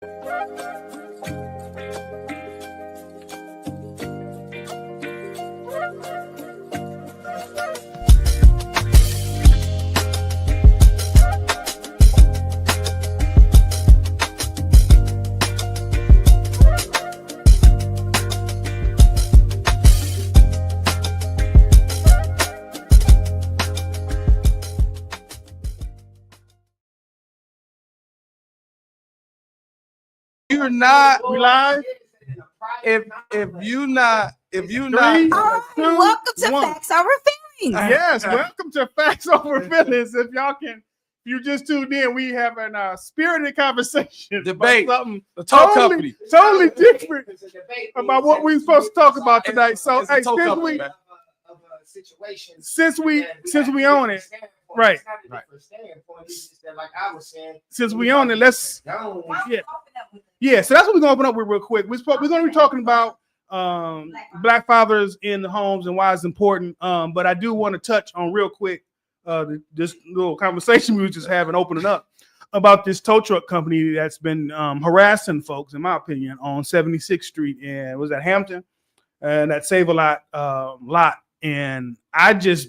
You're not live. If you not welcome to Facts Over Feelings. Yes, welcome to Facts Over Feelings. If you just tuned in, we having a spirited conversation, debate, about something totally different about what we're supposed to talk about tonight. So, hey, since we own it, right. Since we own it, let's So that's what we're gonna open up with real quick. We're gonna be talking about Black fathers in the homes and why it's important. But I do want to touch on real quick this little conversation we were just having, opening up about this tow truck company that's been harassing folks, in my opinion, on 76th Street and was at Hampton and that Save a Lot lot. And I just,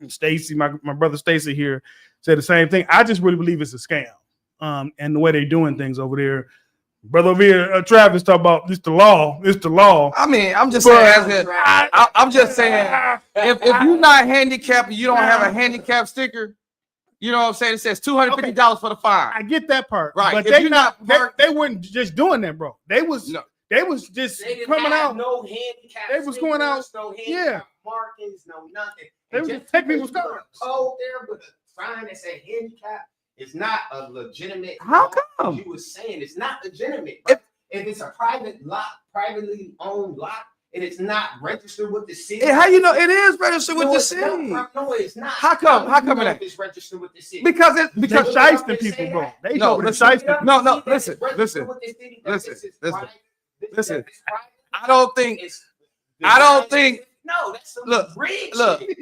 Stacy, my brother Stacy here said the same thing. I just really believe it's a scam. And the way they're doing things over there. Brother over here, Travis, talk about this the law. It's the law. I mean, I'm just saying. I'm just saying. If you're not handicapped and you don't have a handicap sticker, you know what I'm saying? It says $250 for the fine. I get that part, right? But they weren't just doing that, bro. They was just coming out. No handicap. They was going out. No handicap markings. No nothing. They was just taking people's cars. Oh, there with a sign that said handicap. It's not a legitimate. How come? You were saying it's not legitimate. If it's a private lot, privately owned lot, and it's not registered with the city. How you know it is registered with the city? No, it's not. How come? How come it is registered with the city? Because shysting people, bro. They no, listen. I don't think. No, that's look.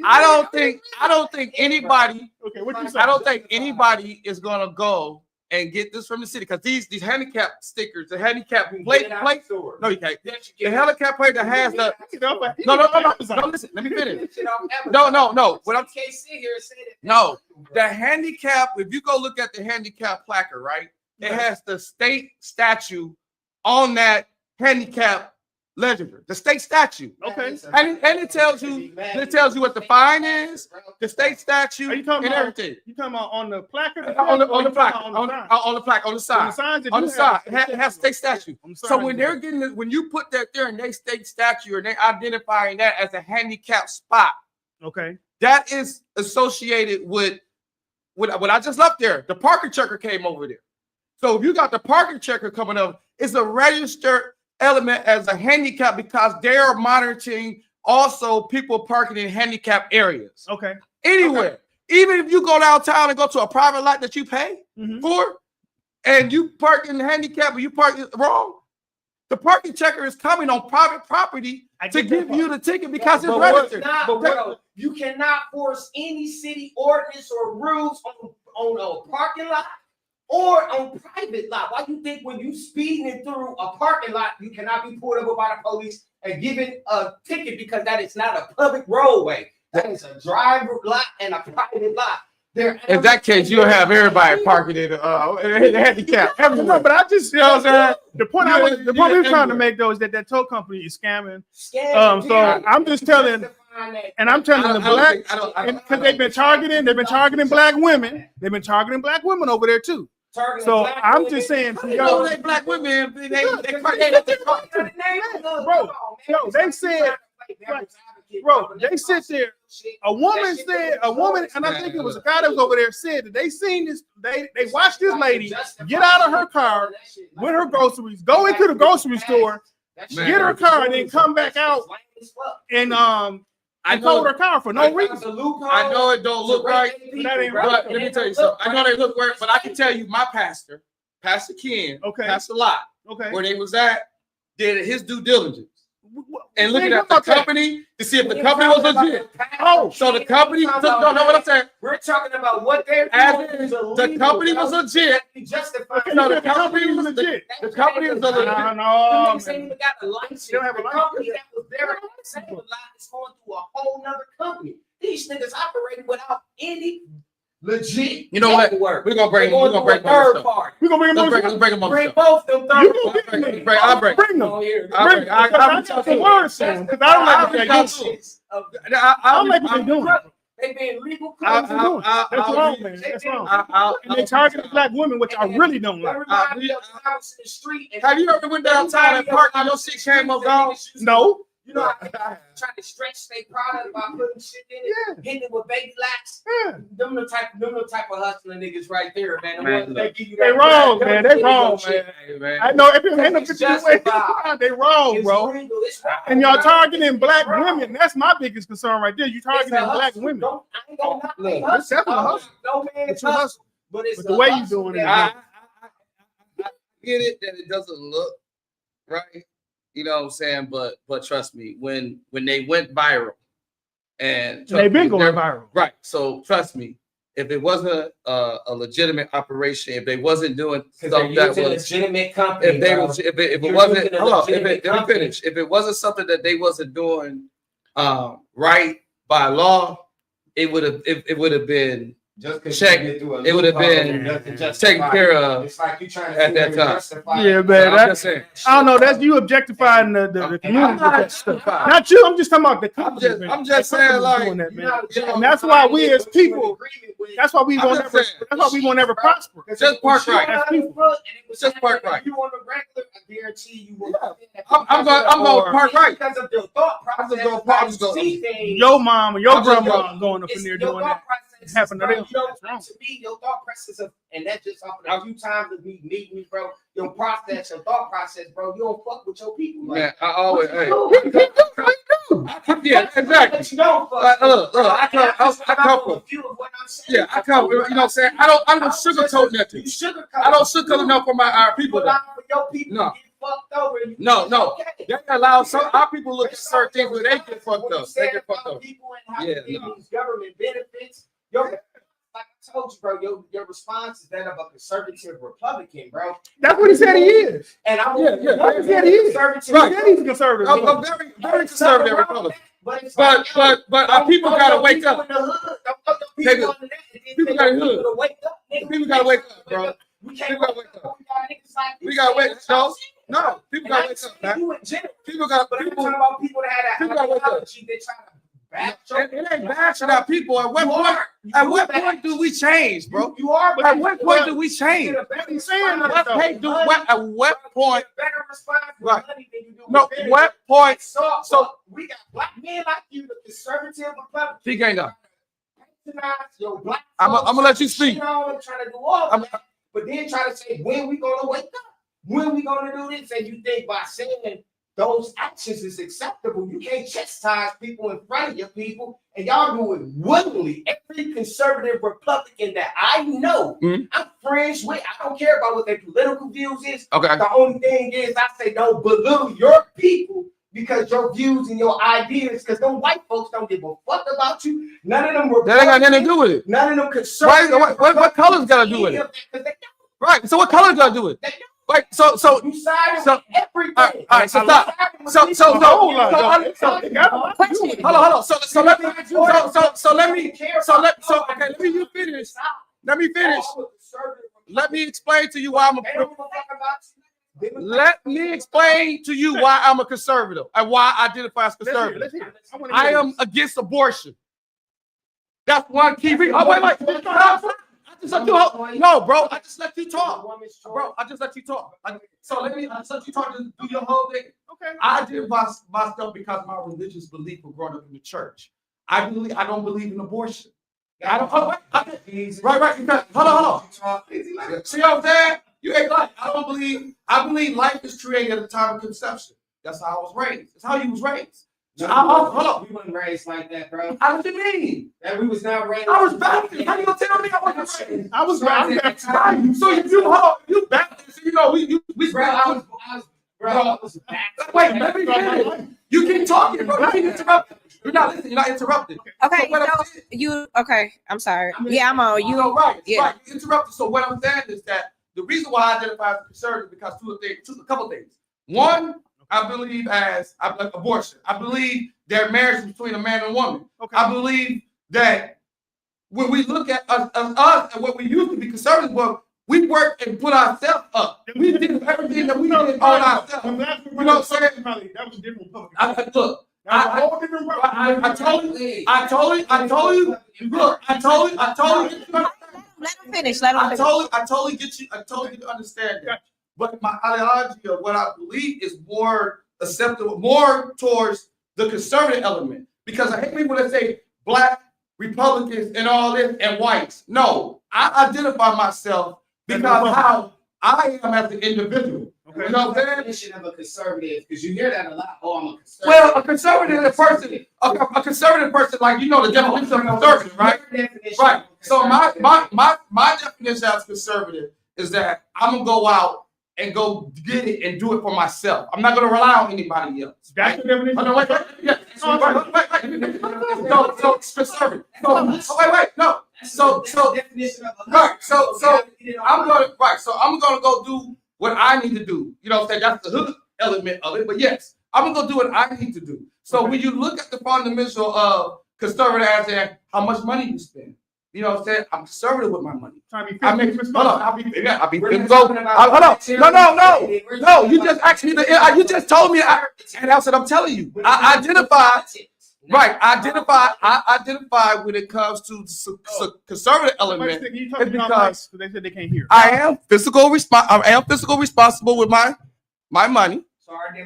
I don't think anybody. Okay, what you say? I don't think anybody is gonna go and get this from the city because these handicap stickers, the handicap plate. No, you can't. The handicap plate that has the. No. Listen, let me finish. No. What I'm can't sit here and say that. No, the handicap. If you go look at the handicap placard, right, it has the state statue on that handicap ledger, the state statute. Okay. And it tells you what the fine is, the state statute, and everything. You talking about on the placard? On the placard, on the plaque, on the side. On the side. It has state statute. So when they're getting when you put that there in their state statute and they identifying that as a handicap spot, okay, that is associated with what I just left there. The parking checker came over there. So if you got the parking checker coming up, it's a registered element as a handicap because they're monitoring also people parking in handicap areas. Okay. Anywhere. Okay. Even if you go downtown and go to a private lot that you pay for and you park in the handicap or you park wrong, the parking checker is coming on private property to give you the ticket because it's registered. You cannot force any city ordinance or rules on a parking lot or on private lot. Why do you think when you speeding through a parking lot, you cannot be pulled over by the police and given a ticket because that is not a public roadway? That is a driver lot and a private lot. In that case, you'll have everybody parking in the handicap. No, but I just, you know what I'm saying? The point we were trying to make though is that tow company is scamming. So I'm just telling. And I'm telling the black, because they've been targeting black women. They've been targeting black women over there too. So I'm just saying, yo, they black women, bro. Yo, they said, bro, they sit there. A woman, and I think it was a guy that was over there said that they seen this. They watched this lady get out of her car with her groceries, go into the grocery store, get her car, and then come back out and I told her car for no reason. I know it don't look right, but let me tell you something. I know they look right, but I can tell you my pastor, Pastor Ken, Pastor Lot, where they was at, did his due diligence. and looking at the company to see if the company was legit. Oh, So the company don't know what I'm saying. We're talking about what they're As doing in, is the illegal. company was legit. Justified. No, the company was legit. The company is legit. no, They man. even got a license. They don't have a The license. company that was there saying a lot is going through a whole nother company. These niggas operating without any legit. You know what? paperwork. We're gonna break They're going them. through a third party. We're gonna bring Let's them break them on Bring the both them third You gonna parties. get me. I'll break. Bring them. Oh, here. I'll break. I got some words soon because I don't like what they're doing. I don't like what they're doing. They being legal. That's wrong, man. That's wrong. And they targeting black women, which I really don't like. Everybody in the street. and- Have you ever went downtown and parked and your shit came up gone? No. You know, how people trying to stretch their product by putting shit in it, hitting it with baby lax. Yeah. Them the type of hustling niggas right there, man. The Man, ones that give you They that wrong, bread, man. them They wrong, shit. man. Hey, man. I know if it ain't no It's 50 ways, justified. they wrong, It's bro. legal. It's wrong. And y'all targeting It's black wrong. women. That's my biggest concern right there. You It's a targeting black hustle. women. Don't- I ain't gonna knock Look, they it's hustle. definitely a hustle. No man It's is a hustle. hustle, but it's But a the way you hustle doing it, that- I get it that it doesn't look right, you know what I'm saying, but trust me, when they went viral, and They've been going they're- viral. right. So trust me, if it wasn't a legitimate operation, if they wasn't doing Because stuff they're that using a was, legitimate company. if they bro. was, if it You're wasn't, using a hold on, if legitimate it, let me company. finish. If it wasn't something that they wasn't doing right by law, it would have been Just 'cause check, you get through a it would have loophole been doesn't justify taken care it. of. It's like you trying to at sit that here and time. justify Yeah, it. man. I'm just saying. I don't know. That's you objectifying the community. I'm not with that. Not you. I'm just talking about the company. I'm just saying, like, doing that, You're man. not doing And that's why we as what you're in people- agreement with. That's why we I'm won't just ever. saying. That's why we won't ever prosper. Just park right. As people. Just park right. If you on the regular, I guarantee you will. I'm gonna park right. Because of the thought I'm just process. gonna park- how you see things. Your mom or your I'm just grandma going up in It's there your doing thought that. process. Happened to bro, them. you know, That's wrong. to me, your thought process of, and that's just off of a few times of me meeting me, bro. Your process, your thought process, bro. You don't fuck with your people. Man, I always, hey. Yeah, Yeah, exactly. You don't fuck. Like, look, I come from. from. A few of what I'm saying. Yeah, I come. You know what I'm saying? I don't sugarcoat nothing. You sugarcoat. I don't sugarcoat enough for our people. Put Though. out for your people No. to get fucked over. and you No, think no. it's okay. They allow some our people look at certain things where they get fucked up. They get fucked up. People and how Yeah, you get no. these government benefits. Like I told you, bro, your response is that of a conservative Republican, bro. That's what he said he is. And I'm Yeah. That's what he said he is. conservative. Right. He said he's a conservative. I'm very, very conservative Republican. But it's like, But our people gotta wake up. People gotta hood. to wake up. nigga. People gotta wake up, bro. We can't People gotta wake wake up. We got niggas like We you gotta saying wake what y'all up. saying. No, people And gotta I wake ain't up, man. saying you in general, People got but I'm people. talking about people that had People that gotta wake up. ideology. They trying to back It ain't bashing our people. At what point do we change, bro? You are. At what point do we change? What he's saying, At what point? Better response with Right. money than you do with No, benefits. what point? So we got black men like you, the conservative Republicans. He ain't done. Patronize your black I'ma folks, let you speak. shit on them, trying to do all I'm- that, but then try to say when we gonna wake up, when we gonna do this, and you think by saying those actions is acceptable, you can't chastise people in front of your people, and y'all do it willingly. Every conservative Republican that I know, Mhm. I'm friends with. I don't care about what their political views is. Okay. The only thing is, I say don't belittle your people because your views and your ideas, because them white folks don't give a fuck about you. None of them were. That ain't got nothing to do with it. None of them conservative. What color's gotta do with it? Because they Right. So what color gotta do with it? don't. Right. So You sided So- with everything. all right, so stop. You So sided with hold people. on. Question. Hold on. So let me let me finish. Let me finish. Let me explain to you why I'm They don't a give a fuck about you. let me explain to you why I'm a conservative and why I identify as conservative. I am against abortion. That's one key reason. Oh, wait. I just let you no, bro. I just let you talk. Bro, I just let you talk. So let me just let you talk to do your whole thing. Okay. I identify myself because of my religious belief of growing up in the church. I don't believe in abortion. I don't. Right. Because, hold on. See what I'm saying? You ain't like. I believe life is created at the time of conception. That's how I was raised. That's how you was raised. So hold on. We weren't raised like that, bro. How do you mean? And we was not raised. I was Baptist. How you gonna tell me I wasn't raised? I was right. Right. So if you Baptist, you know we Bro, I was Bro, Wait, let me finish. You keep talking, bro. You keep interrupting. You're not listening. You're not interrupting. Okay, So what I'm no, saying- you okay? I'm sorry. Yeah, I'm on you. Right, Yeah. right. You interrupted. So what I'm saying is that the reason why I identify as a conservative is because a couple things. One, I believe like abortion. I believe there are marriages between a man and a woman. Okay. I believe that when we look at us and what we used to be conservative, well, we worked and put ourselves up. We did everything that we did on ourselves. You know what I'm saying? That was a different Republican. Look, That was a whole different Republican. I told you. Look, I told you. Let him finish. Let him I finish. totally get you. I totally get to understand that. But my ideology of what I believe is more acceptable, more towards the conservative element. Because I hate people that say black Republicans and all this and whites. No, I identify myself because how I am as an individual. Okay. You know what I'm saying? definition of a conservative, because you hear that a lot. Oh, I'm a conservative. Well, a conservative is a person, a conservative person, like you know the definition of conservative, right? Your definition Right. of a So conservative. my definition as conservative is that I'm gonna go out and go get it and do it for myself. I'm not gonna rely on anybody else. That's the definition. Oh, no, wait. Yeah. So conservative. No. So definition of a right. So I'm gonna go do what I need to do. You know what I'm saying? That's the hook element of it. But yes, I'm gonna go do what I need to do. So when you look at the fundamental of conservative as in how much money you spend, you know what I'm saying? I'm conservative with my money. I mean, hold on. I'll be We're physical. not talking about Hold on. No. You just asked me you just told me, and that's what I'm telling you. I identify. Right, I identify when it comes to the conservative element. It's because they said they can't hear. I am fiscal responsible with my money.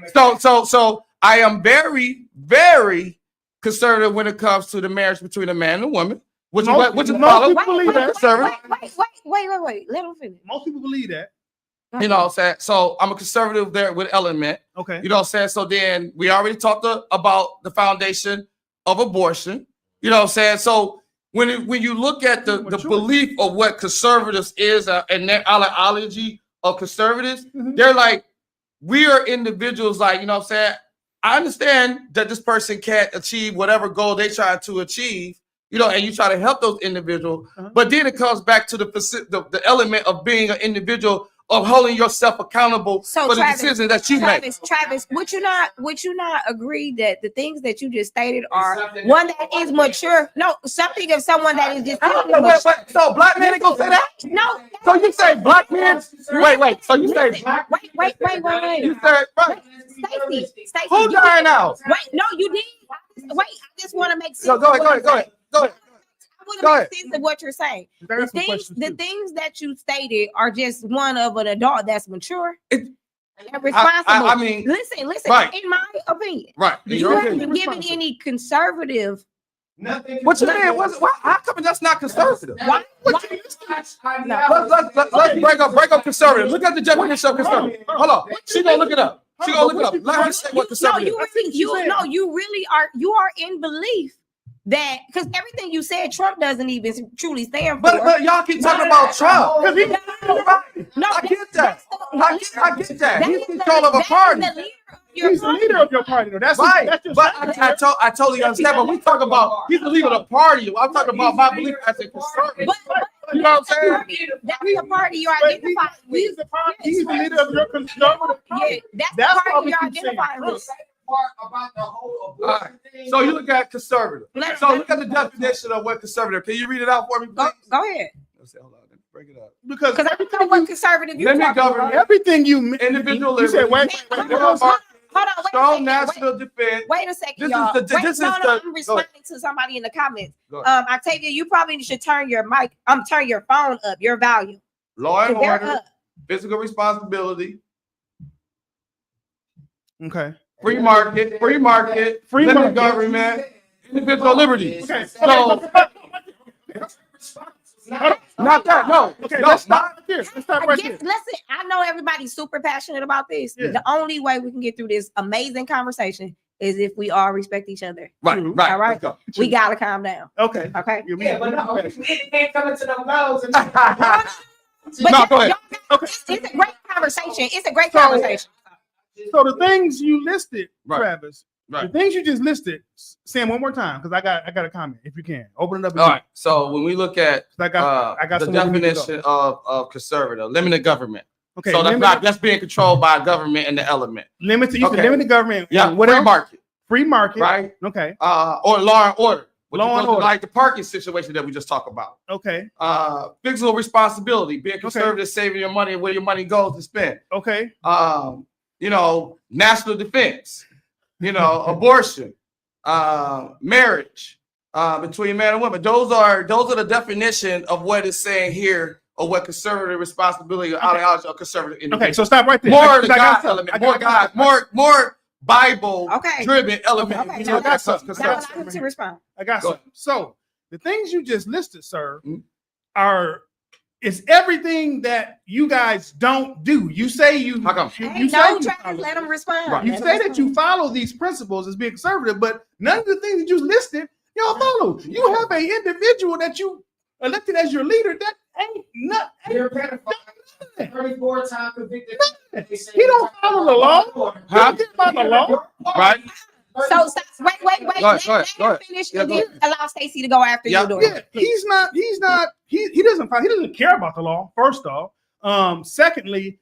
So I am very, very conservative when it comes to the marriage between a man and a woman, which is Most follow. people believe that. Wait. Let him finish. Most people believe that. You know what I'm saying? So I'm a conservative there with element. Okay. You know what I'm saying? So then we already talked about the foundation of abortion. You know what I'm saying? So when you look at the belief of what conservatives is and their ideology of conservatives, they're like, we are individuals, like, you know what I'm saying? I understand that this person can't achieve whatever goal they try to achieve, you know, and you try to help those individuals. But then it comes back to the element of being an individual, of holding yourself accountable for the decisions that you make. Travis, would you not agree that the things that you just stated are one that is mature? No, something of someone that is just Wait. So black men ain't gonna say that? no. So you say black men? Wait. So you say black? Wait. You said right? Stacey. Who dying out? Wait, no, you didn't. Wait, I just want to make sense. So go ahead. I want Go to ahead. make sense of what you're saying. There are some The questions too. things that you stated are just one of an adult that's mature It- and responsible. I mean, listen. right. In my opinion, right. you haven't given any conservative. Nothing. What you mean? How come that's not conservative? Why? Let's break up conservative. Look at the definition of conservative. Hold on. She gonna look it up. Let her say what conservative. You really are. You are in belief that because everything you said, Trump doesn't even truly stand for. But y'all keep talking about Trump. No, I get that. I get that. He's the control of a party. He's the leader of your party, though. That's Right, That's just but I totally understand. But we talk about he's the leader of the party. I'm talking about my belief as a conservative. You know what I'm saying? That's the party you identify with. He's the party. He's the leader of your conservative party. Yeah, that's That's the why party we you're keep saying identifying it. with. About the whole All abortion right. thing. So you look at conservative. Let's- So look at the definition of what conservative. Can you read it out for me, please? Go ahead. Let's say, hold on. Let me break it up. Because Because I know what conservative you're Let me talking govern about. everything you Individual you said, liberty. wait. Hold on, Strong national defense. wait a second, This is y'all. the- this is the- I'm responding to somebody in the comments. Go ahead. Octavia, you probably should turn your turn your phone up, your volume. Law and They're order, up. physical responsibility, Okay. free market, limited government, individual liberties. Okay. So not that. No. Okay, No, let's not- stop right there. Let's stop right there. Listen, I know everybody's super passionate about this. Yeah. The only way we can get through this amazing conversation is if we all respect each other. Right. All Right. right. Let's We gotta calm down. Okay. Okay. Yeah, but no, it ain't coming to them goals. go. But No, go ahead. It's a great conversation. It's a great So- conversation. So the things you listed, Right. Travis, Right. the things you just listed, say them one more time because I got a comment. If you can open it up. All right. So when we look at 'Cause I got the somewhere we need to go. definition of conservative, limited government. Okay. So that's being controlled by government and the element. limited. You Okay. said limited government. Yeah, and what free else? market, Free market. right? Okay. Or law and order. Law and order. Like the parking situation that we just talked about. Okay. Fiscal responsibility, being conservative, saving your money and where your money goes to spend. Okay. National defense, abortion, marriage, between man and woman. Those are the definition of what it's saying here, or what conservative responsibility or ideology of conservative individual. Okay. So stop right there. More the I got God something. element, I more got God, more Bible Okay. driven element. Okay. So I got something. Now allow him to respond. I got Go something. So the things you just listed, sir, Mhm. is everything that you guys don't do. You say you. How come? Hey, You say no, you Travis, follow. let him respond. Right. You Let say him that you respond. follow these principles as being conservative, but none of the things that you listed, y'all follow. You have an individual that you elected as your leader that ain't not. You're a pedophile. 34 time convicted. He don't follow the law. Huh? He don't follow the law. Right? So wait. Go ahead, Let go him ahead. finish, Yeah, and go then allow Stacey to go after Yeah. you. Do Yeah, it. he doesn't care about the law. First off, secondly,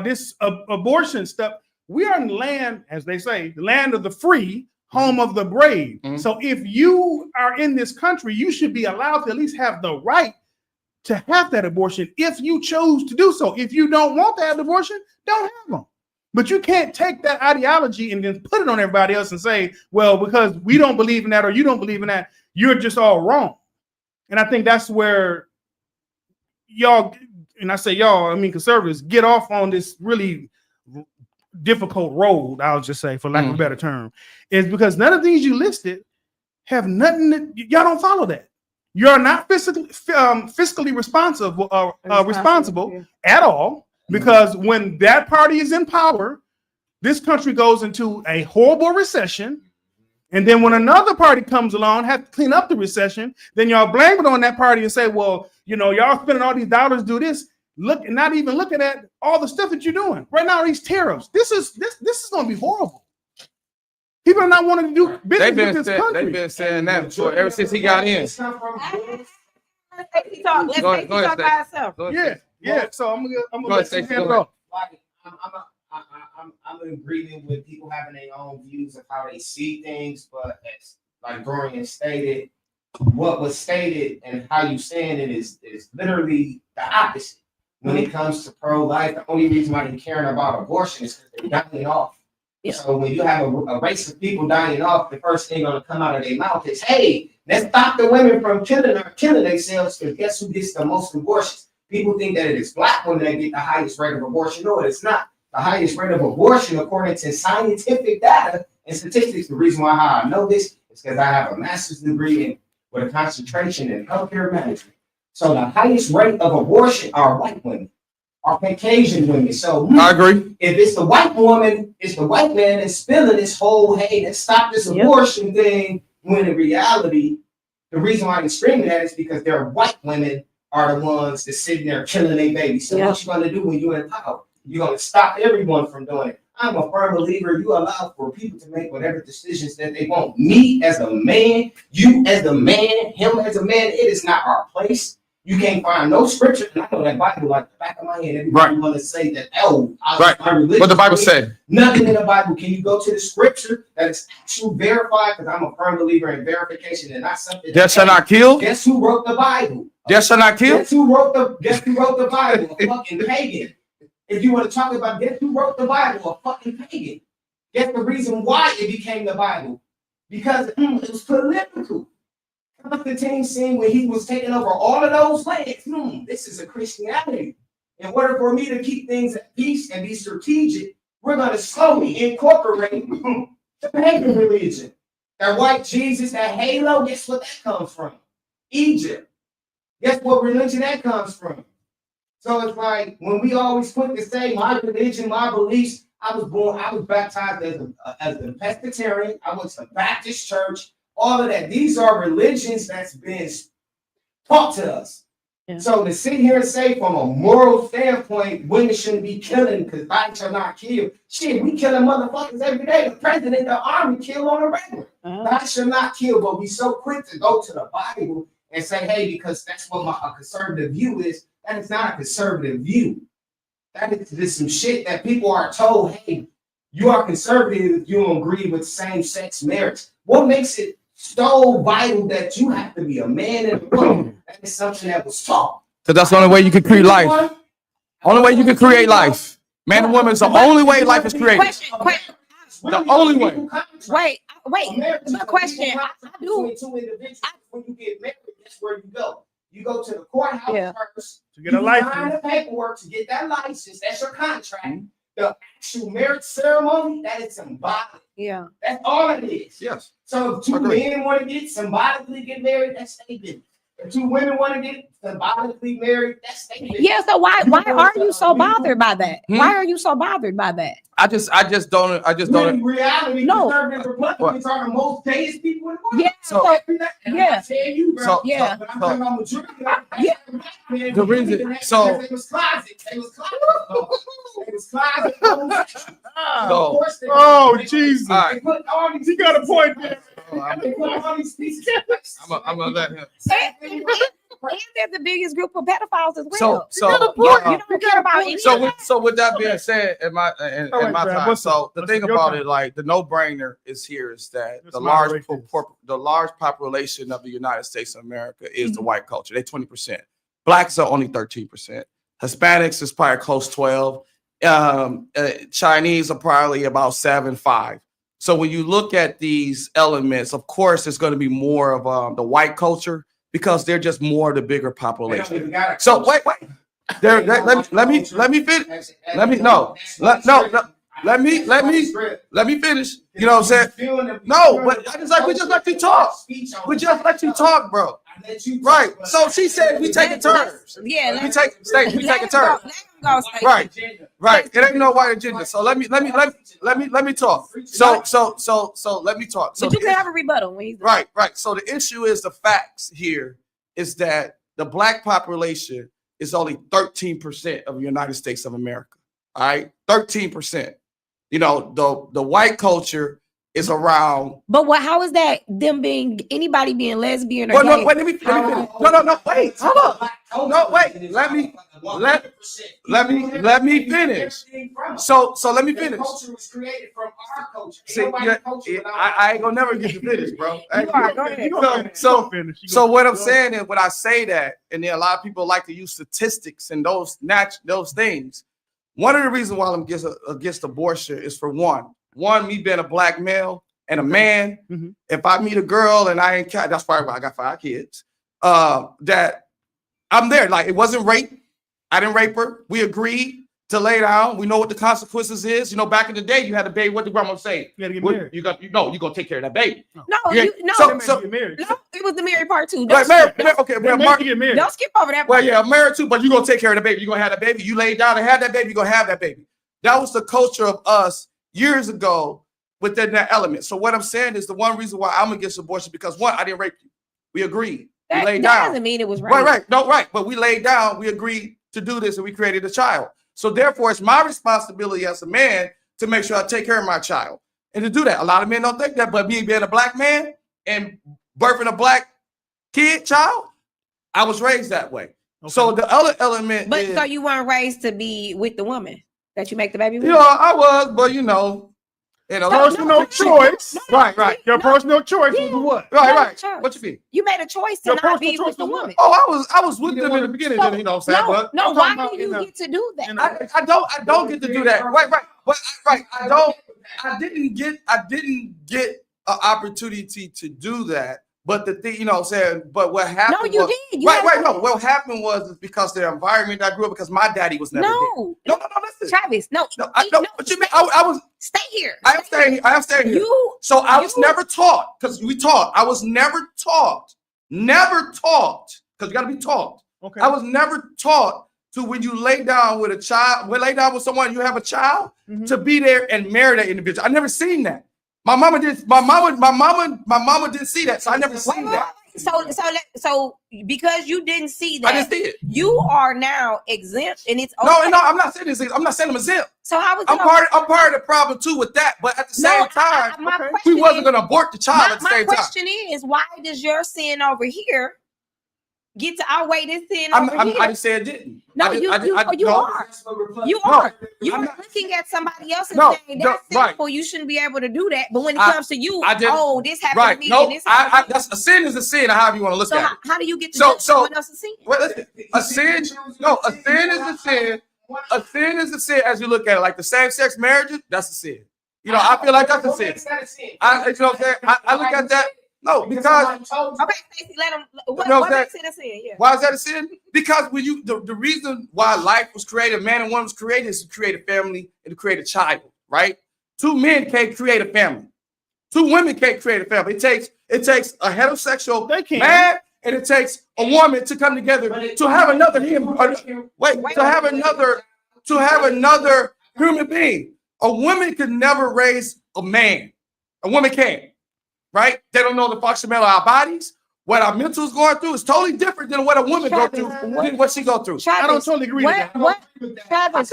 this abortion stuff. We are in the land, as they say, the land of the free, home of the brave. Mhm. So if you are in this country, you should be allowed to at least have the right to have that abortion if you chose to do so. If you don't want to have the abortion, don't have them. But you can't take that ideology and then put it on everybody else and say, well, because we don't believe in that or you don't believe in that, you're just all wrong. And I think that's where y'all, and I say y'all, I mean conservatives, get off on this really difficult road, I'll just say, for lack of a better term, is because none of these you listed have nothing, y'all don't follow that. You're not fiscally responsible at all, because when that party is in power, this country goes into a horrible recession. And then when another party comes along, have to clean up the recession, then y'all blame it on that party and say, well, y'all spending all these dollars, do this. Look, not even looking at all the stuff that you're doing right now. These tariffs. This is going to be horrible. People are not wanting to do business with this country. They've been saying that ever since he got in. Stacey talk. Let Go Stacey ahead, talk by herself. Yeah. So I'm Go gonna ahead, let Stacey, you hand it go ahead. off. I'm in agreement with people having their own views of how they see things, but as like Dorian stated, what was stated and how you saying it is literally the opposite. When it comes to pro-life, the only reason why they're caring about abortion is because they're dying off. Yeah. So when you have a race of people dying off, the first thing gonna come out of their mouth is, "Hey, let's stop the women from killing themselves." Because guess who gets the most abortions? People think that it is black women that get the highest rate of abortion. No, it's not. The highest rate of abortion, according to scientific data and statistics. The reason why how I know this is because I have a master's degree with a concentration in healthcare management. So the highest rate of abortion are white women, are Caucasian women. So I agree. if it's the white woman, it's the white man that's spilling this whole, hey, let's stop this abortion thing. When in reality, the reason why they're screaming that is because their white women are the ones that's sitting there killing their babies. So what you gonna do when you're in power? You're gonna stop everyone from doing it. I'm a firm believer you allow for people to make whatever decisions that they want. Me as a man, you as a man, him as a man, it is not our place. You can't find no scripture, and I know that Bible like the back of my head. Everybody want to say that, my religion. What the Bible said. Nothing in the Bible. Can you go to the scripture that is actually verified? Because I'm a firm believer in verification and not something. Death shall not kill. Guess who wrote the Bible? Death shall not kill. Guess who wrote the Bible? A fucking pagan. If you want to talk about guess who wrote the Bible, a fucking pagan. Guess the reason why it became the Bible? Because it was political. Constantine seen when he was taking over all of those lands. This is a Christianity. In order for me to keep things at peace and be strategic, we're going to slowly incorporate the pagan religion. That white Jesus, that halo, guess what that comes from? Egypt. Guess what religion that comes from? So it's like when we always put to say my religion, my beliefs. I was baptized as a Presbyterian. I went to Baptist church. All of that. These are religions that's been taught to us. Yeah. So to sit here and say from a moral standpoint, women shouldn't be killing because bodies shall not kill. Shit, we killing motherfuckers every day. The president, the army kill on a regular. Bodies shall not kill, but we so quick to go to the Bible and say, hey, because that's what a conservative view is. That is not a conservative view. That is just some shit that people are told, hey, you are conservative if you don't agree with same-sex marriage. What makes it so vital that you have to be a man and a woman? That is something that was taught. Because that's the only way you can create life. Only way you can create life. Man and woman is the only way life is created. Question. The only way. Wait. My question. I do. Between two individuals, when you get married, that's where you go. You go to the courthouse Yeah. first. To get a You license. sign the paperwork to get that license. That's your contract. The actual marriage ceremony, that is symbolic. Yeah. That's all it is. Yes. So if two Agree. men want to get symbolically get married, that's their business. If two women want to get symbolically married, that's their business. Yeah. So why are you so bothered by that? Hmm? Why are you so bothered by that? I just don't. In reality, No. conservative Republicans are the most gayest people in the world. Yeah. So- So And Yeah. I tell you, bro. So- Yeah. But I'm talking about majority. Yeah. The reason- so- They was closet. They was closet. So- Oh, Jesus. All right. They put all these You got a point there. They put all these pieces. I'm gonna let him. and they're the biggest group of pedophiles as So well. so you don't care about any So of that. with that being said, in my All right, time, Brad, what's so up? the What's thing up? Your about time. it, like the no-brainer is that Let's the large moderate this. the large population of the United States of America is Mm-hmm. the white culture. They 20%. Blacks are only 13%. Hispanics is probably close 12. Chinese are probably about 7-5. So when you look at these elements, of course, it's going to be more of the white culture because they're just more the bigger population. So wait. Let me finish. Let me finish. You know what I'm saying? No, but we just let you talk. We just let you talk, bro. Right. So she said we taking turns. Yeah, We taking turns. Right. Right. It ain't no white agenda. So let me talk. So let me talk. So But you can have a rebuttal when he's right. So the issue is the facts here is that the black population is only 13% of the United States of America. All right, 13%. You know, the white culture is around. But how is that them being anybody being lesbian or Well, no, gay? wait, let me finish. No, wait, hold up. No, wait, let me finish. So let me finish. Culture was created from our culture. See, Nobody I ain't gonna never get to finish, bro. You are, go ahead. So So what I'm saying is when I say that, and then a lot of people like to use statistics and those things. One of the reasons why I'm against abortion is for one, me being a black male and a man. Mhm. If I meet a girl and I ain't that's why I got 5 kids. That I'm there. Like it wasn't rape. I didn't rape her. We agreed to lay down. We know what the consequences is. You know, back in the day, you had a baby. What did grandma say? You gotta get What- married. you're gonna take care of that baby. No, Yeah, no, so- Get married. no, it was the married part too. Right, Don't, okay, They're well, made Mark, to get married. don't skip over that well, part. yeah, I'm married too, but you're gonna take care of the baby. You're gonna have that baby. You laid down and had that baby, you're gonna have that baby. That was the culture of us years ago within that element. So what I'm saying is the one reason why I'm against abortion because one, I didn't rape you. We agreed. We That, laid that down. doesn't mean it was right. Right. No, right. But we laid down, we agreed to do this, and we created a child. So therefore, it's my responsibility as a man to make sure I take care of my child. And to do that, a lot of men don't think that, but me being a black man and birthing a black child, I was raised that way. Okay. So the other element But is, so you weren't raised to be with the woman that you make the baby with? you know, I was, but you know, Personal choice. Right. Your No. personal choice Yeah. was the what? Right. Church. What you mean? You made a choice to Your not personal be choice with the was what? woman. Oh, I was with You them didn't in the beginning, So- you know what I'm saying? No, But no. I'm Why talking about do you in a- get to do that? in a- I don't get to do that. Right. But I didn't get an opportunity to do that. But the thing, you know what I'm saying? But what happened No, you was, did. You right. had- No, what happened was is because the environment I grew up because my daddy was never there. No, No, listen. Travis. No, No, what you mean? I was Stay here. I am staying here. You. So I was you- never taught because we taught. I was never taught because you got to be taught. Okay. I was never taught to when you lay down with a child, lay down with someone, you have a child, Mhm. to be there and marry that individual. I never seen that. My mama did. My mama didn't see that, so I never Wait, seen wait, that. So because you didn't see I that, just did. you are now exempt, and it's okay. No, I'm not saying this. I'm not saying I'm exempt. So how was I'm part of the problem too with that. But at the same time, my okay, question we wasn't is- going to abort the child at the my same time. question is, why does your sin over here get to outweigh this sin I over here? didn't say it didn't. No, I did- you I did- I- you no. are. You No, are. You I'm are not- looking at somebody else and No, saying no, that's right. sinful. You shouldn't be able to do that. But when it I- comes to you, I didn't- oh, this happened Right. to me. No, and this happened to me. that's a sin is a sin, or however you want to look So at how, it. how do you get to So- judge someone else's sin? Well, listen, a sin is a sin. A sin is a sin as you look at it. Like the same-sex marriages, that's a sin. You know, I feel like that's a sin. You know what I'm saying? I look at that. No, because Okay, Stacey, let him. What, know what that- makes it a sin? Yeah. why is that a sin? Because when you the reason why life was created, man and woman was created, is to create a family and to create a child, right? Two men can't create a family. Two women can't create a family. It takes a heterosexual They can. man and it takes a woman to come together to have another another human being. A woman could never raise a man. A woman can't, right? They don't know the functionality of our bodies. What our mental is going through is totally different than what a woman go through, than what she go through. I don't Travis, totally agree with that. what? Travis,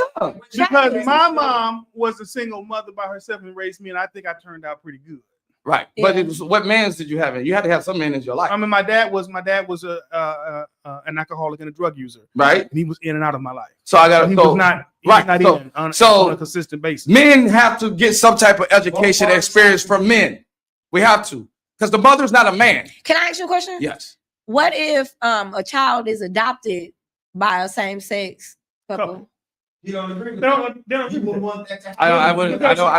Because my mom was a single mother by herself and raised me, and I think I turned out pretty good. Right. But Yeah. it was, what mans did you have? You had to have some men in your life, I mean, my dad was an alcoholic and a drug user. right? And he was in and out of my life. So I got He to was not right, so- in on so- a consistent basis. men have to get some type of education and experience from men. We have to, because the mother's not a man. can I ask you a question? Yes. What if a child is adopted by a same-sex couple? You don't agree with They that? don't- they don't- You would want that to I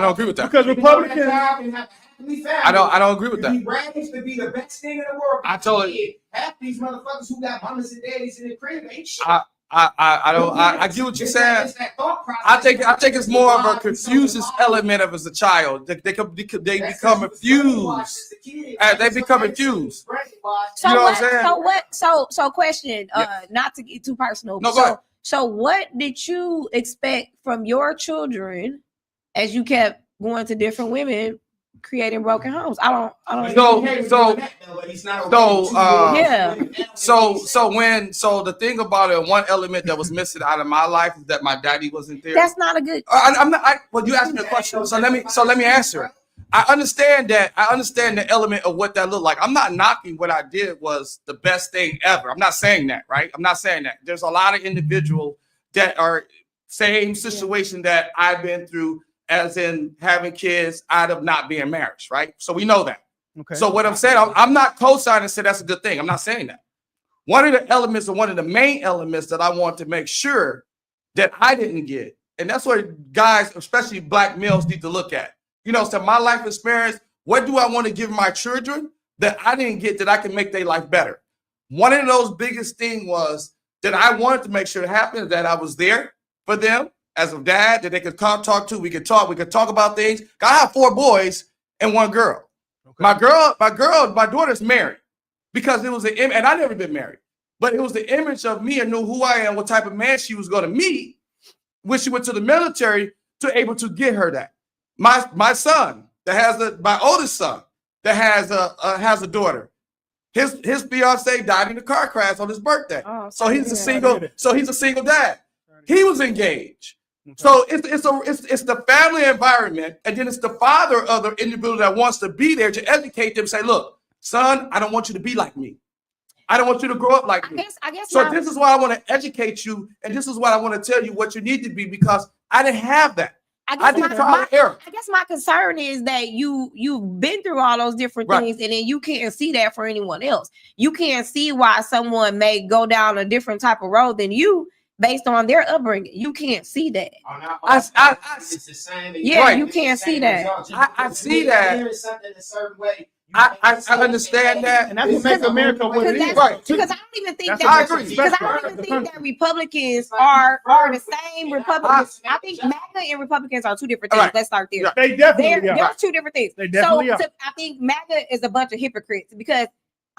don't agree with that. Because Republicans, I don't agree with that. Be raised to be the best thing in the world. I told you. Half these motherfuckers who got mamas and daddies in the crib ain't shit. I get what you're saying. It's that thought process. I think it's more of a confuses element of as a child. They become confused. They become confused. So You know what what? I'm saying? So what? So question. Yeah. Not to get too personal. No, go so, ahead. so what did you expect from your children as you kept going to different women, creating broken homes? I don't. So the thing about it, one element that was missing out of my life is that my daddy wasn't there. That's not a good. I'm not. Well, you asked me a question, so let me answer it. I understand that. I understand the element of what that looked like. I'm not knocking what I did was the best thing ever. I'm not saying that, right? I'm not saying that. There's a lot of individuals that are same situation that I've been through, as in having kids out of not being married, right? So we know that. okay. So what I'm saying, I'm not co-signing and say that's a good thing. I'm not saying that. One of the elements, and one of the main elements that I want to make sure that I didn't get, and that's what guys, especially black males, need to look at. You know, so my life experience, what do I want to give my children that I didn't get that I can make their life better? One of those biggest thing was that I wanted to make sure it happened, that I was there for them as a dad, that they could come talk to. We could talk about things. I have 4 boys and 1 girl. Okay. My daughter's married because it was an image, and I never been married, but it was the image of me and knew who I am, what type of man she was going to meet when she went to the military to able to get her that. My son that has my oldest son that has a daughter. His fiance died in a car crash on his birthday. Oh, So he's a sorry. single dad. He was engaged. So it's the family environment, and then it's the father of the individual that wants to be there to educate them. Say, look, son, I don't want you to be like me. I don't want you to grow up like me. I guess. So this is why I want to educate you, and this is what I want to tell you what you need to be, because I didn't have that. I did trial and error. I guess my concern is that you've been through all those different Right. things, and then you can't see that for anyone else. You can't see why someone may go down a different type of road than you based on their upbringing. You can't see that. It's the same. Yeah, Right. you can't see that. I see that. Something a certain way. I understand that. And that's what makes America what it is. Right. Because I don't even think That's that what makes because I don't even think that Republicans are the same Republicans. I think MAGA and Republicans are 2 different things. Right. Let's start there. Yeah. They definitely They're are. 2 different things. They definitely so are. I think MAGA is a bunch of hypocrites because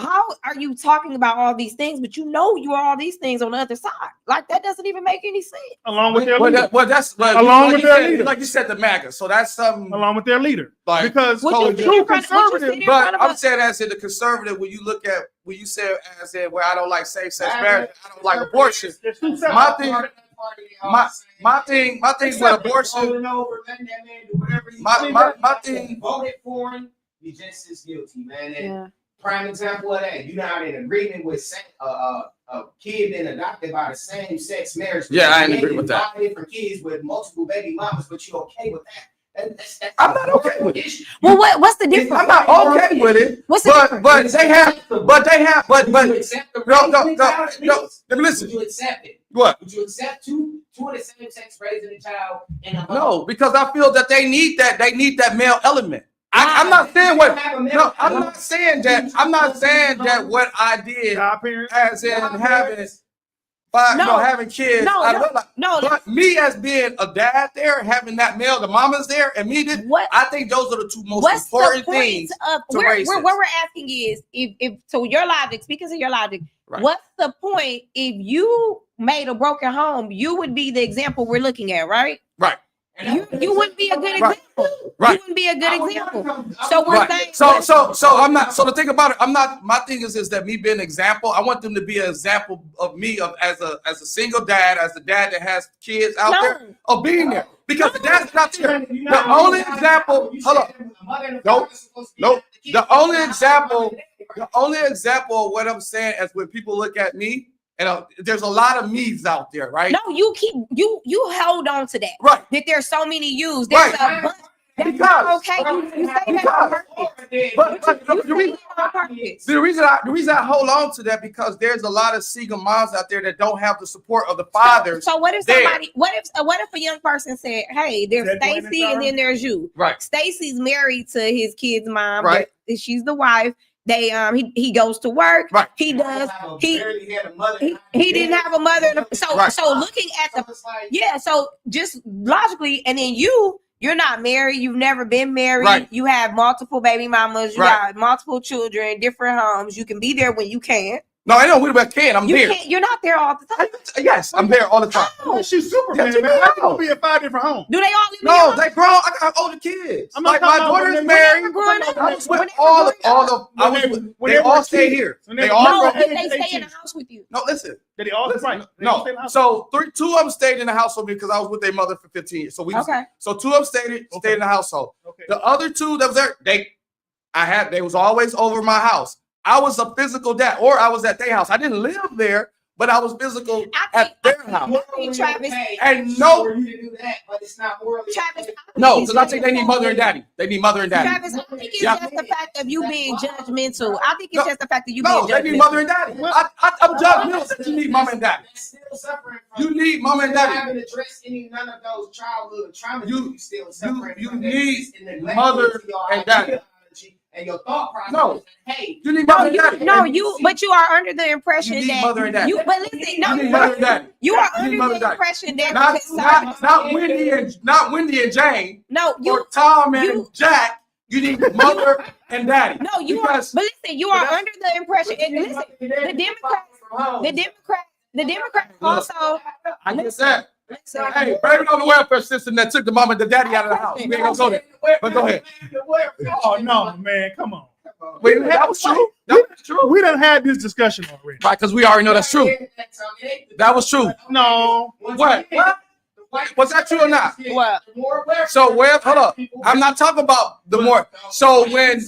how are you talking about all these things, but you know you are all these things on the other side? Like that doesn't even make any sense. Along with their Well, leader. that's Along like with you their said, leader. like you said, the MAGA. So that's something Along with their leader. like. Because Would Would you you sit true in front- would you sit conservative, in But front of I'm us? saying as in the conservative, when you look at when you say as in where I don't like same-sex marriage, I don't like abortion. there's two My sides. thing, my thing with abortion. My thing. Voted for him, you just as guilty, man. And Yeah. prime example of that, you're not in agreement with a kid being adopted by the same sex marriage. Yeah, I ain't You agree with that. 5 different kids with multiple baby mamas, but you okay with that? That's I'm not okay with it. issue. Well, what's the difference? I'm not okay with it. What's the difference? But they have. But Would you accept the no. raising the child? Let me listen. Would you accept it? What? Would you accept two of the same sex raising a child in a No, because I feel that they need that. They need that male element. I'm not saying what. No, I'm not saying that. I'm not saying that what I did, Godparents. as in having having kids. No, I no, realize- no. But me as being a dad there, having that male, the mama's there, and me, What? I think those are the two most What's the important point things. of to what raise we're this. asking is if so your logic, speaking to your logic, Right. what's the point if you made a broken home? You would be the example we're looking at, right? Right. You wouldn't be a good Right. example. Right. You wouldn't be a good example. So we're saying Right. So I'm not. So the thing about it, I'm not. My thing is that me being an example. I want them to be an example of me as a single dad, as a dad that has kids out there, of being there. Because the dad's not there. The only example. Hold on. Nope. The only example of what I'm saying is when people look at me, and there's a lot of me's out there, right? No, you held on to that. Right. That there's so many yous. There's Right. a bunch. That's Because- not okay. You say that on Because- purpose. But You the say reason. that on purpose. The reason I hold on to that because there's a lot of single moms out there that don't have the support of the fathers. So what if there. somebody? What if a young person said, "Hey, there's That Dwayne Stacy, and and then there's you." Right. Stacy's married to his kid's mom. Right. She's the wife. They he goes to work. Right. He does. He He didn't have a mother. So Right. so looking at the so just logically, and then you're not married. You've never been married. Right. You have multiple baby mamas. You Right. got multiple children, different homes. You can be there when you can. No, I know we can. I'm You there. can't. You're not there all the time. Yes, I'm there all the time. Oh, she's Superman, Yes, you man. How know. you gonna be in 5 different homes? Do they all live in No, your they grown. I got older kids. I'm not Like my talking about daughter's when married. they were growing up. I was When with they were all growing of I When was they- with, when they they all were stay kids. here. When They they- all No, grown. if they 18. stay in the house with you. No, listen. Did they all Listen, right? They all stay in the No, house. so two of them stayed in the household because I was with their mother for 15 years. So Okay. so two of them stayed Okay. in the household. Okay. The other two that was there, they was always over my house. I was a physical dad, or I was at their house. I didn't live there, but I was physical at their house. Travis, And no- you to do that, but it's not morally Travis, okay. No, because I think they need mother and daddy. They need mother and daddy. Travis, I think it's Yeah. just the fact of you being judgmental. I think it's No, just the fact that you No, being they judgmental. need mother and daddy. I'm judgmental that you need mama and daddy. That's still suffering from. You need mama and You daddy. haven't addressed none of those childhood traumas. You- You still suffering you from. need It's neglect mother to your and daddy. ideology and your thought process. No. Hey, You need mother and No, daddy. but you are under the impression You need that mother and daddy. but listen, You need mother and daddy. you are You need under mother the and daddy. impression that Not Wendy and Jane no, or Tom and you- Jack. You need mother and daddy. no, you are. Because- But listen, you are that's- under the impression. And listen, the Democrats also. I get that. Listen, Hey, blame it on the welfare system that took the mama and the daddy out of the house. We ain't gonna go there. But go ahead. Oh no, man, come on. Wait, that was true. That was true. We done had this discussion already. Right, because we already know that's true. That was true. No, What? Was that true or not? What? So hold up. I'm not talking about the more. So when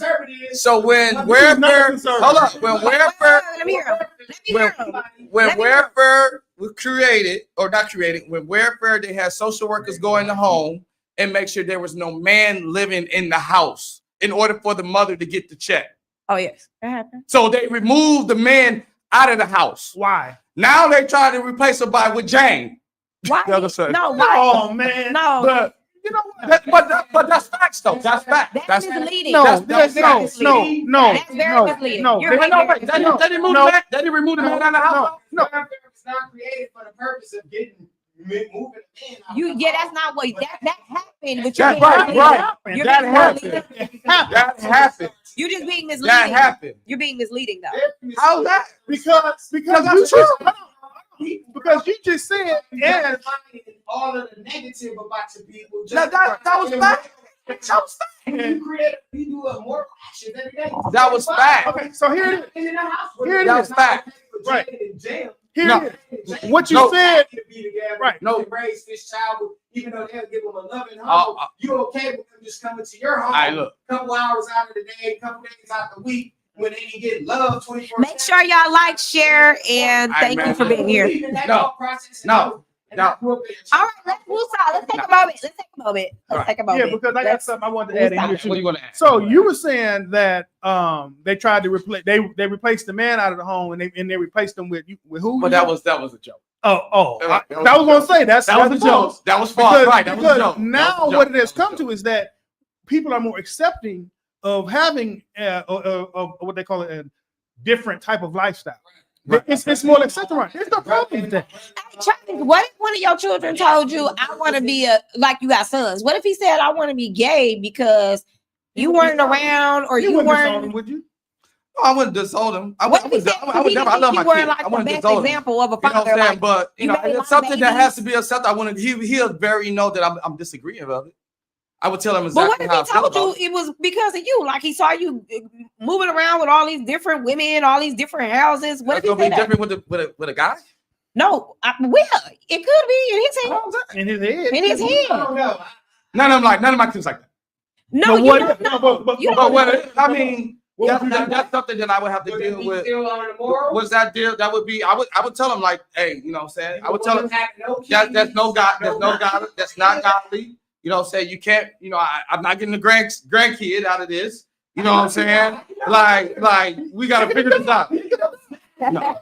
welfare, hold up. When welfare, Let me hear him. Let me hear him. when Let me hear him. welfare was created or not created, when welfare, they had social workers go in the home and make sure there was no man living in the house in order for the mother to get the check. Oh yes, that happened. So they removed the man out of the house. why? Now they try to replace her with Jane. Why? The other side. No, why? Oh man, No, But you know what? But that's facts though. That's fact. that's misleading. no, That's that's very no. That's very misleading. no. You're Wait, no, wait. They didn't remove the man. They didn't remove the man out of the house. No. Welfare was not created for the purpose of getting moving in. That's not what that happened. But That's you right. You're That being happened. misleading. That happened. You're just being misleading. That happened. You're being misleading though. How's that? Because you that's just, because you just said And all of the negative about the people. That was fact. That was fact. We do a more actions every day. That was fact. okay. So here it is. In the house. Here it That is. was fact. Right. In jail. Here No. it is. What you No. said. Right. No. No. Raise this child, even though they'll give them a loving home. Uh, You okay with them just coming to your home? All right, look. Couple hours out of the day, couple days out the week, when they can get love 24. Make sure y'all like, share, and All right, thank man. you for being here. No. No. All right, let's move on. Let's take a moment. Let's take a moment. Yeah, because I got something I wanted to add in here What do too. you want to ask? So you were saying that they tried to replace they replaced the man out of the home and they replaced them with who? But that was a joke. Oh, That was- I was gonna say that's That was a joke. That was false. Because, Right. That was a because joke. now what it has come to is that people are more accepting of having of what they call it a different type of lifestyle. Right. It's more accepted. Right? There's no problem with that. Hey, Travis, what if one of your children told you, I want to be like you got sons? What if he said, I want to be gay because you weren't around or you wouldn't disown weren't? them, would you? No, I wouldn't disown him. I What would if he said never. I love my you weren't kid. like I the wouldn't best disown him. example of a You know what father? I'm saying? Like, But you made it's my something that baby. has to be accepted. I want to. He'll very know that I'm disagreeing of it. I would tell him but exactly what if how I he feel told about you it. it was because of you? Like he saw you moving around with all these different women, all these different houses. What That's if he gonna be said that? different with a guy. No, well, it could be in his head. In his head. In his I head. don't know. None of my kids like that. No, you don't know. You But don't what I mean, What would you do? that's something that I would have to Would deal it be with. still on the moral? What's that deal? That would be. I would tell him like, hey, you know what I'm saying. I would tell him that's no God. That's no God. That's not godly. You know what I'm saying? You can't. You know, I'm not getting the grandkid out of this. You know what I'm saying? Like we gotta figure this out. No.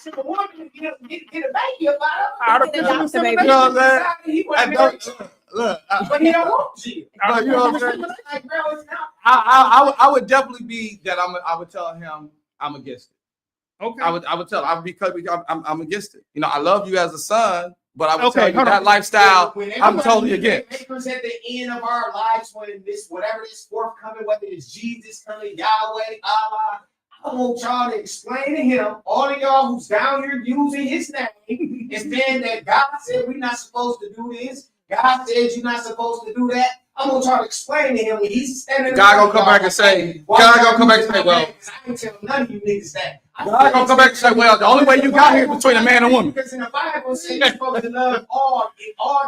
Get a baby about Out it. of Get a doctor, baby. You know what I'm saying? He I wasn't don't, look, but he don't want you. you know what I'm saying? Like, bro, it's not. I would definitely be that. I would tell him I'm against it. Okay. I would tell him because I'm against it. You know, I love you as a son, but I would Okay, tell you hold that on. lifestyle. When I'm everybody totally is against. Makers at the end of our lives, when this whatever this forthcoming, whether it's Jesus coming, Yahweh, Allah, I want y'all to explain to him, all of y'all who's down here using his name, and saying that God said we're not supposed to do this. God said you're not supposed to do that. I want y'all to explain to him when he's standing. God gonna come back and say, God gonna come back and say, well, I ain't tell none of you niggas that. God gonna come back and say, well, the only way you got here is between a man and woman. Because in the Bible, it says you're supposed to love all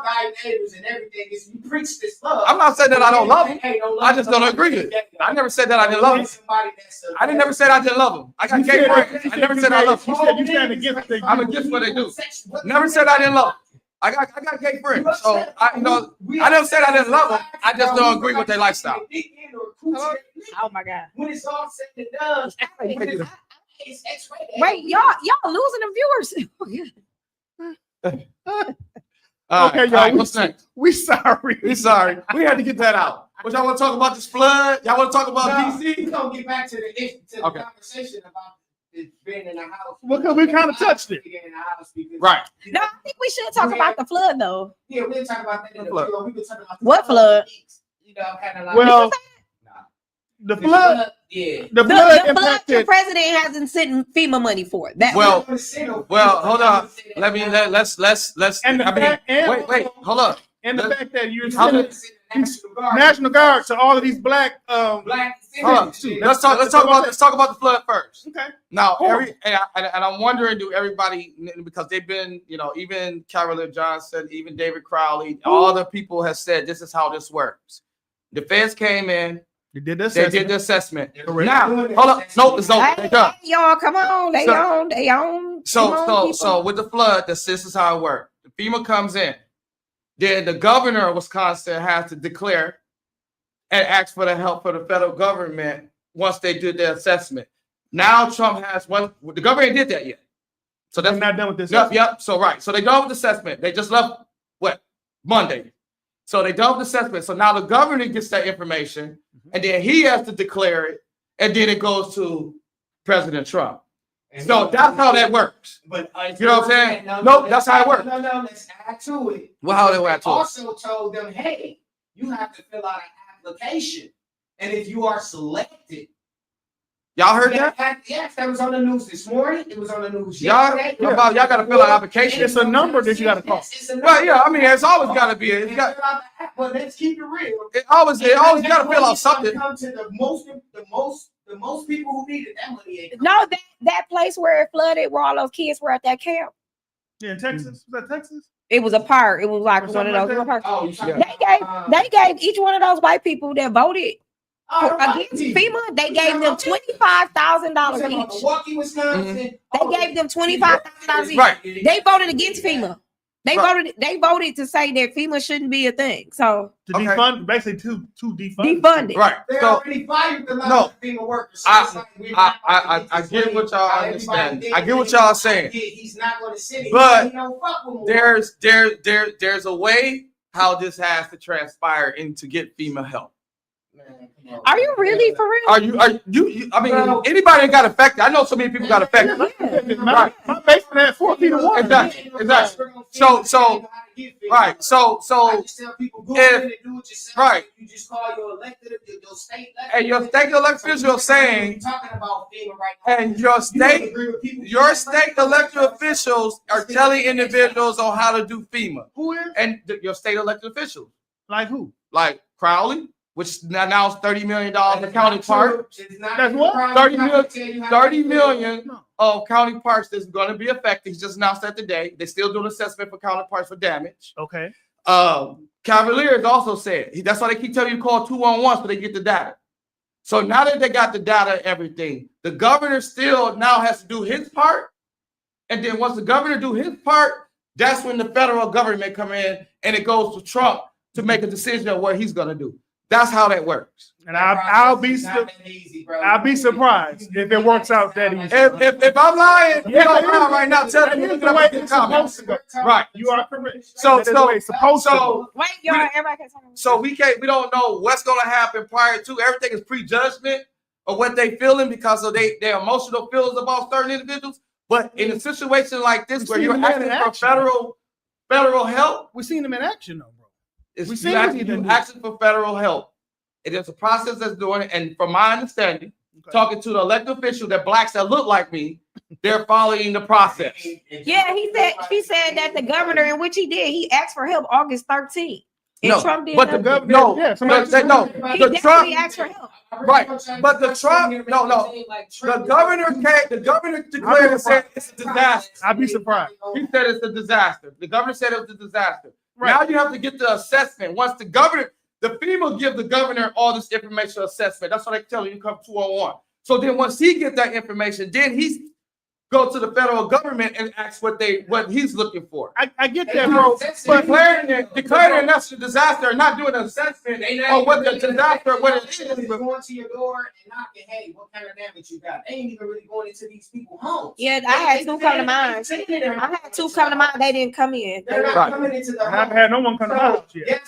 thy neighbors and everything. Is you preach this love. I'm not saying that I don't love him. Hey, don't love I just don't somebody agree with it. that- I never said that I didn't love him. Somebody that's a- I didn't never said I didn't love him. I got You gay said- friends. you I never said said I love you him. said you stand against the- I'm against what they do. Never said I didn't love him. I got gay friends. So I never said I didn't love them. I just don't agree with their lifestyle. Oh my God. When it's all said and done, it's X-rated. Wait, y'all losing the viewers. Okay, y'all. What's next? We sorry. We sorry. We had to get that out. But y'all want to talk about this flood? Y'all want to talk about No, DC? we gonna get back to the Okay. conversation about it being in the house. Well, 'cause we kinda touched it. Being in the house because- Right. No, I think we should talk about the flood though. Yeah, we'll talk about that in the Flood. video. We can talk about What flood? You know, kind of like Well, the The flood, Yeah. the The flood flood the impacted. president hasn't sent FEMA money for it. That Well, hold on. Let's. And the I mean, fact- and- wait. Hold up. And the fact that you're How sending National Guard to all of these black Black Hold on. Let's talk about the flood first. Okay. Now, Cool. and I'm wondering, do everybody, because they've been, even Carolyn Johnson, even David Crowley, all the people have said this is how this works. The feds came in, You did this. they did the assessment. Correct. Now, hold up, no, it's over. Hey, They're done. hey, y'all, come on. They So- on. Come on, people. So with the flood, this is how it worked. The FEMA comes in, then the governor of Wisconsin has to declare and ask for the help for the federal government once they did their assessment. Now Trump has one. The government ain't did that yet, so They're that's not done with this. Yep. So right. So they done with the assessment. They just left Monday. So they done with the assessment. So now the governor gets that information, and then he has to declare it, and then it goes to President Trump. And So that's how that works. But You know what I'm saying? Nope, that's how it works. No, let's add to it. Well, how they add to it? Also told them, hey, you have to fill out an application, and if you are selected, Y'all heard that? Yes, that was on the news this morning. It was on the news Y'all, yesterday. y'all got to fill out an application. It's a number that you gotta call. It's a number. Well, yeah, I mean, it's always got to be. It's got. But let's keep it real. It always got to fill out something. Come to the most people who need it. That money ain't coming. No, that place where it flooded, where all those kids were at that camp. Yeah, in Texas. Was that Texas? It was a park. It was like Or one of something those like little parks. Oh, you talking They gave each one of those white people that voted against FEMA. They gave them $25,000 each. Milwaukee, Wisconsin. They gave them $25,000 each. Right. They voted against FEMA. They voted to say that FEMA shouldn't be a thing. So To Okay. defund, basically to defund. defund it. Right. They So already fired the No. FEMA workers. I get what y'all understand. I get what y'all saying. He's not going to sit it. But He don't fuck with Milwaukee. there's a way how this has to transpire and to get FEMA help. Are you really for real? Are you I mean, anybody that got affected? I know so many people got affected. My basement had 4 feet of water. Exactly. So, right. So, right. You just call your elected, your state elected. and your state elected official saying, talking about FEMA right now. and your state elected officials are telling individuals on how to do FEMA, Who is? and your state elected officials, Like who? like Crowley, which now is $30 million in county parks. That's what? 30 million No. of county parks that's going to be affected. He just announced that today. They're still doing assessment for county parks for damage. Okay. Cavaliers also said that's why they keep telling you to call 211 so they get the data. So now that they got the data and everything, the governor still now has to do his part. And then once the governor do his part, that's when the federal government come in and it goes to Trump to make a decision of what he's going to do. That's how that works. And I'll be surprised if it works out that easy. If I'm lying, you know, right now, tell me Here's in the way the it's comments. supposed to go. Right. You are correct. So That is the way it's supposed to go. Wait, y'all, everybody can talk. So we don't know what's going to happen prior to. Everything is prejudgment of what they feeling because of their emotional feelings about certain individuals. But in a situation like this, where you're asking for federal help, We've seen them in action, though, bro. it's We you seen asking, what he you did. asking for federal help. And there's a process that's doing it. And from my understanding, Okay. talking to the elected official, that blacks that look like me, they're following the process. Yeah, she said that the governor, in which he did, he asked for help August 13th. And No, Trump did but the nothing. governor- no, yeah, somebody- He the definitely Trump, asked for help. Right, but the Trump- the governor declared and said it's a disaster. I'd be surprised. He said it's a disaster. The governor said it was a disaster. Right. Now you have to get the assessment. Once the FEMA give the governor all this information assessment. That's what they tell you come 201. So then once he get that information, then he's go to the federal government and ask what he's looking for. I get that, bro. But declaring that's a disaster and not doing an assessment on what the disaster, what it is. Going to your door and knocking, hey, what kind of damage you got? They ain't even really going into these people's homes. Yeah, I had two come to mind. I had two come to mind. They didn't come in. They're not Right. coming into the I haven't home. had no one come to my house yet.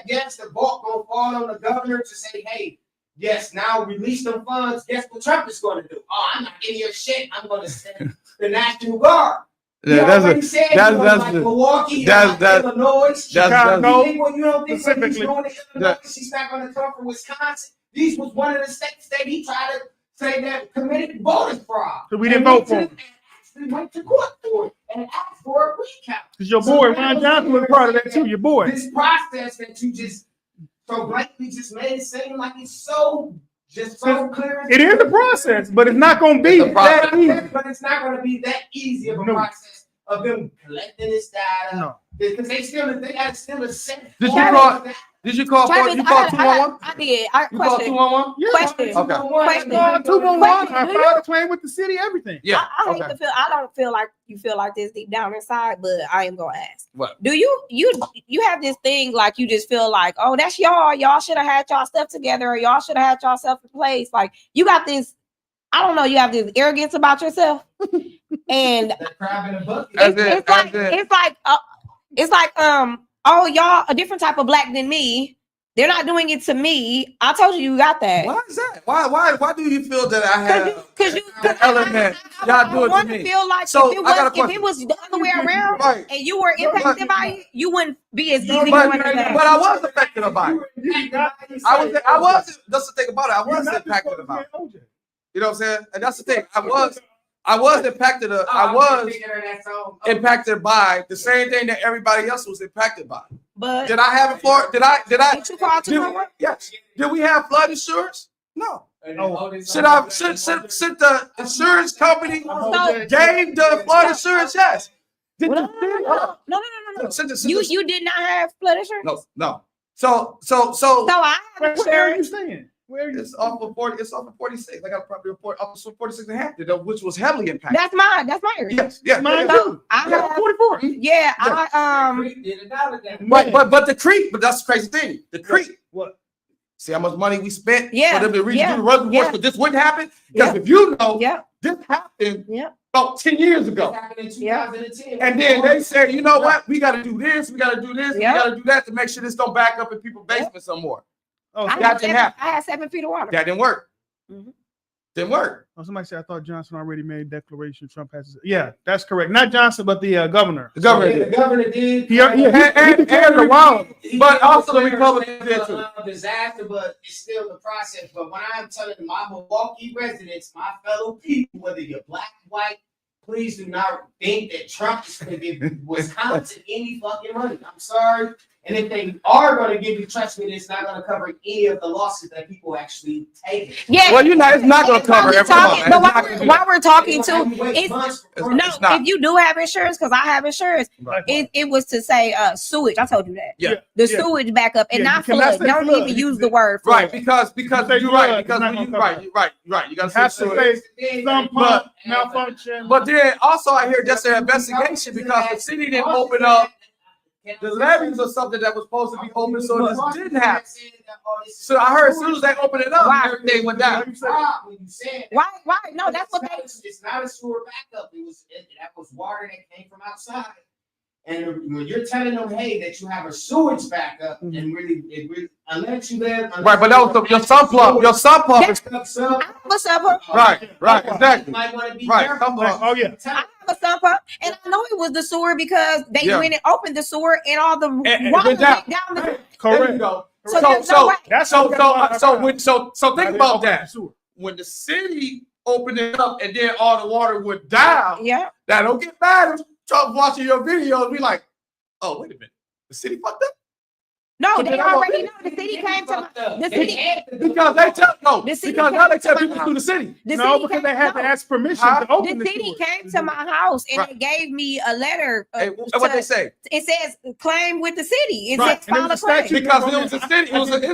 Yes, the ball gonna fall on the governor to say, hey, yes, now release them funds. Guess what Trump is going to do? Oh, I'm not in your shit. I'm going to send the National Guard. Yeah, Milwaukee, that's- Illinois, Chicago, you don't think when he's specifically. going to Illinois, he's not going to come from Wisconsin. These was one of the states that he tried to say that committed voter fraud. So we didn't vote for him. We went to court for it and asked for a recount. Because your boy, Ron Johnson, was part of that too. Your boy. This process that you just so blatantly just made it seem like it's so clear. It is a process, but it's not going to be It's a that easy. But it's not going to be that easy of a No. process of them collecting this data. No. Because they got still a set. Did you format call- of that. Did you call Travis, you called 211? I did. You called Question. 211? Yeah. Question. Okay. Question. 211. I Question. filed a claim with the city, everything. Yeah. I hate Okay. to feel. I don't feel like you feel like this deep down inside, but I am gonna ask. What? Do you have this thing like you just feel like, oh, that's y'all. Y'all should have had y'all stuff together, or y'all should have had y'all stuff in place. Like you got this. I don't know. You have this arrogance about yourself, and The crab in the bucket. As it's like oh, y'all a different type of black than me. They're not doing it to me. I told you got that. Why is that? Why do you feel that I have Because you the element y'all do it to want to me? feel like So, if I got a if it was the other way around Right. and you were impacted by it, you wouldn't be as easy But, going as that. but I was affected by it. I was. That's the thing about it. I was impacted about it. You know what I'm saying? And that's the thing. I was impacted. I was impacted by the same thing that everybody else was impacted by. But Did I have it for? Did I? did you call to Did, cover? yes. Did we have flood insurance? No. Oh. Should the insurance company So- gave the flood insurance? Yes. Did No, the no. Send the- You did not have flood insurance. no. So So I have Where are you insurance. staying? Where are you? it's off of 40. It's off of 46. I got a property report off of 46 and a half, which was heavily impacted. That's mine. That's my area. Yes, yeah. Mine yeah. too. I Yeah, have. 44. Yeah, I But the creek, but that's the crazy thing. The creek. What? See how much money we spent Yeah, for them to redo yeah, the reservoirs, yeah. but this wouldn't happen. Because Yeah. if you know, yeah, this happened yeah. about 10 years ago. And then they said, you know what? We got to do this. We got to do this. Yeah. We got to do that to make sure this don't back up in people's basements some more. Oh, I so- That didn't happen. had 7 feet of water. That didn't work. Mhm. Didn't work. oh, somebody said I thought Johnson already made a declaration. Trump has. Yeah, that's correct. Not Johnson, but the governor. The governor The did. governor did. And the wild. But also the Republicans did too. Disaster, but it's still the process. But when I'm telling my Milwaukee residents, my fellow people, whether you're black, white, please do not think that Trump is going to give Wisconsin any fucking money. I'm sorry. And if they are going to give you, trust me, it's not going to cover any of the losses that people actually take. Yeah. Well, it's not going to cover While we're everyone. talking, but while we're talking too, it's It's no. not. If you do have insurance, because I have insurance, Right. it was to say sewage. I told you that. Yeah. The Yeah. sewage backup and Yeah, not you cannot flood. say Don't flood. even use the word flood. Right, because say you're right. flood, Because it's not when you gonna right, cover you're right, you're right. You got to Has say to flood. say some pump malfunction. But then also I hear just an investigation because the city didn't open up the levees or something that was supposed to be open, so this didn't happen. So I heard as soon as they opened it up, Wow. everything went down. When you said Why? No, that's what they. It's not a sewer backup. That was water that came from outside. And when you're telling them, hey, that you have a sewage backup, and really, unless you live, Right, but that was your sump pump. Your sump pump is I have a sump. right, exactly. You might want to be Right, careful. sump pump. Oh yeah. I have a sump up, and I know it was the sewer because they Yeah. went and opened the sewer, and all the And it water went down. went down the. There you Correct. go. So there's no way. That's So Now think they about open that. the sewer. When the city opened it up and then all the water went down, Yeah. that don't get mad if Trump watching your videos be like, oh, wait a minute. The city fucked up? No, But they then I already don't know. The city came to my. The They city. had to- Because they tell The city because now they came tell to my people through the city. The No, city because came- they had to no. ask permission Huh? to open The the city sewer. came to my house and Right. they gave me a letter. Hey, what they say? It says claim with the city. It Right. says And file a there's a claim. statute. Because it was a city,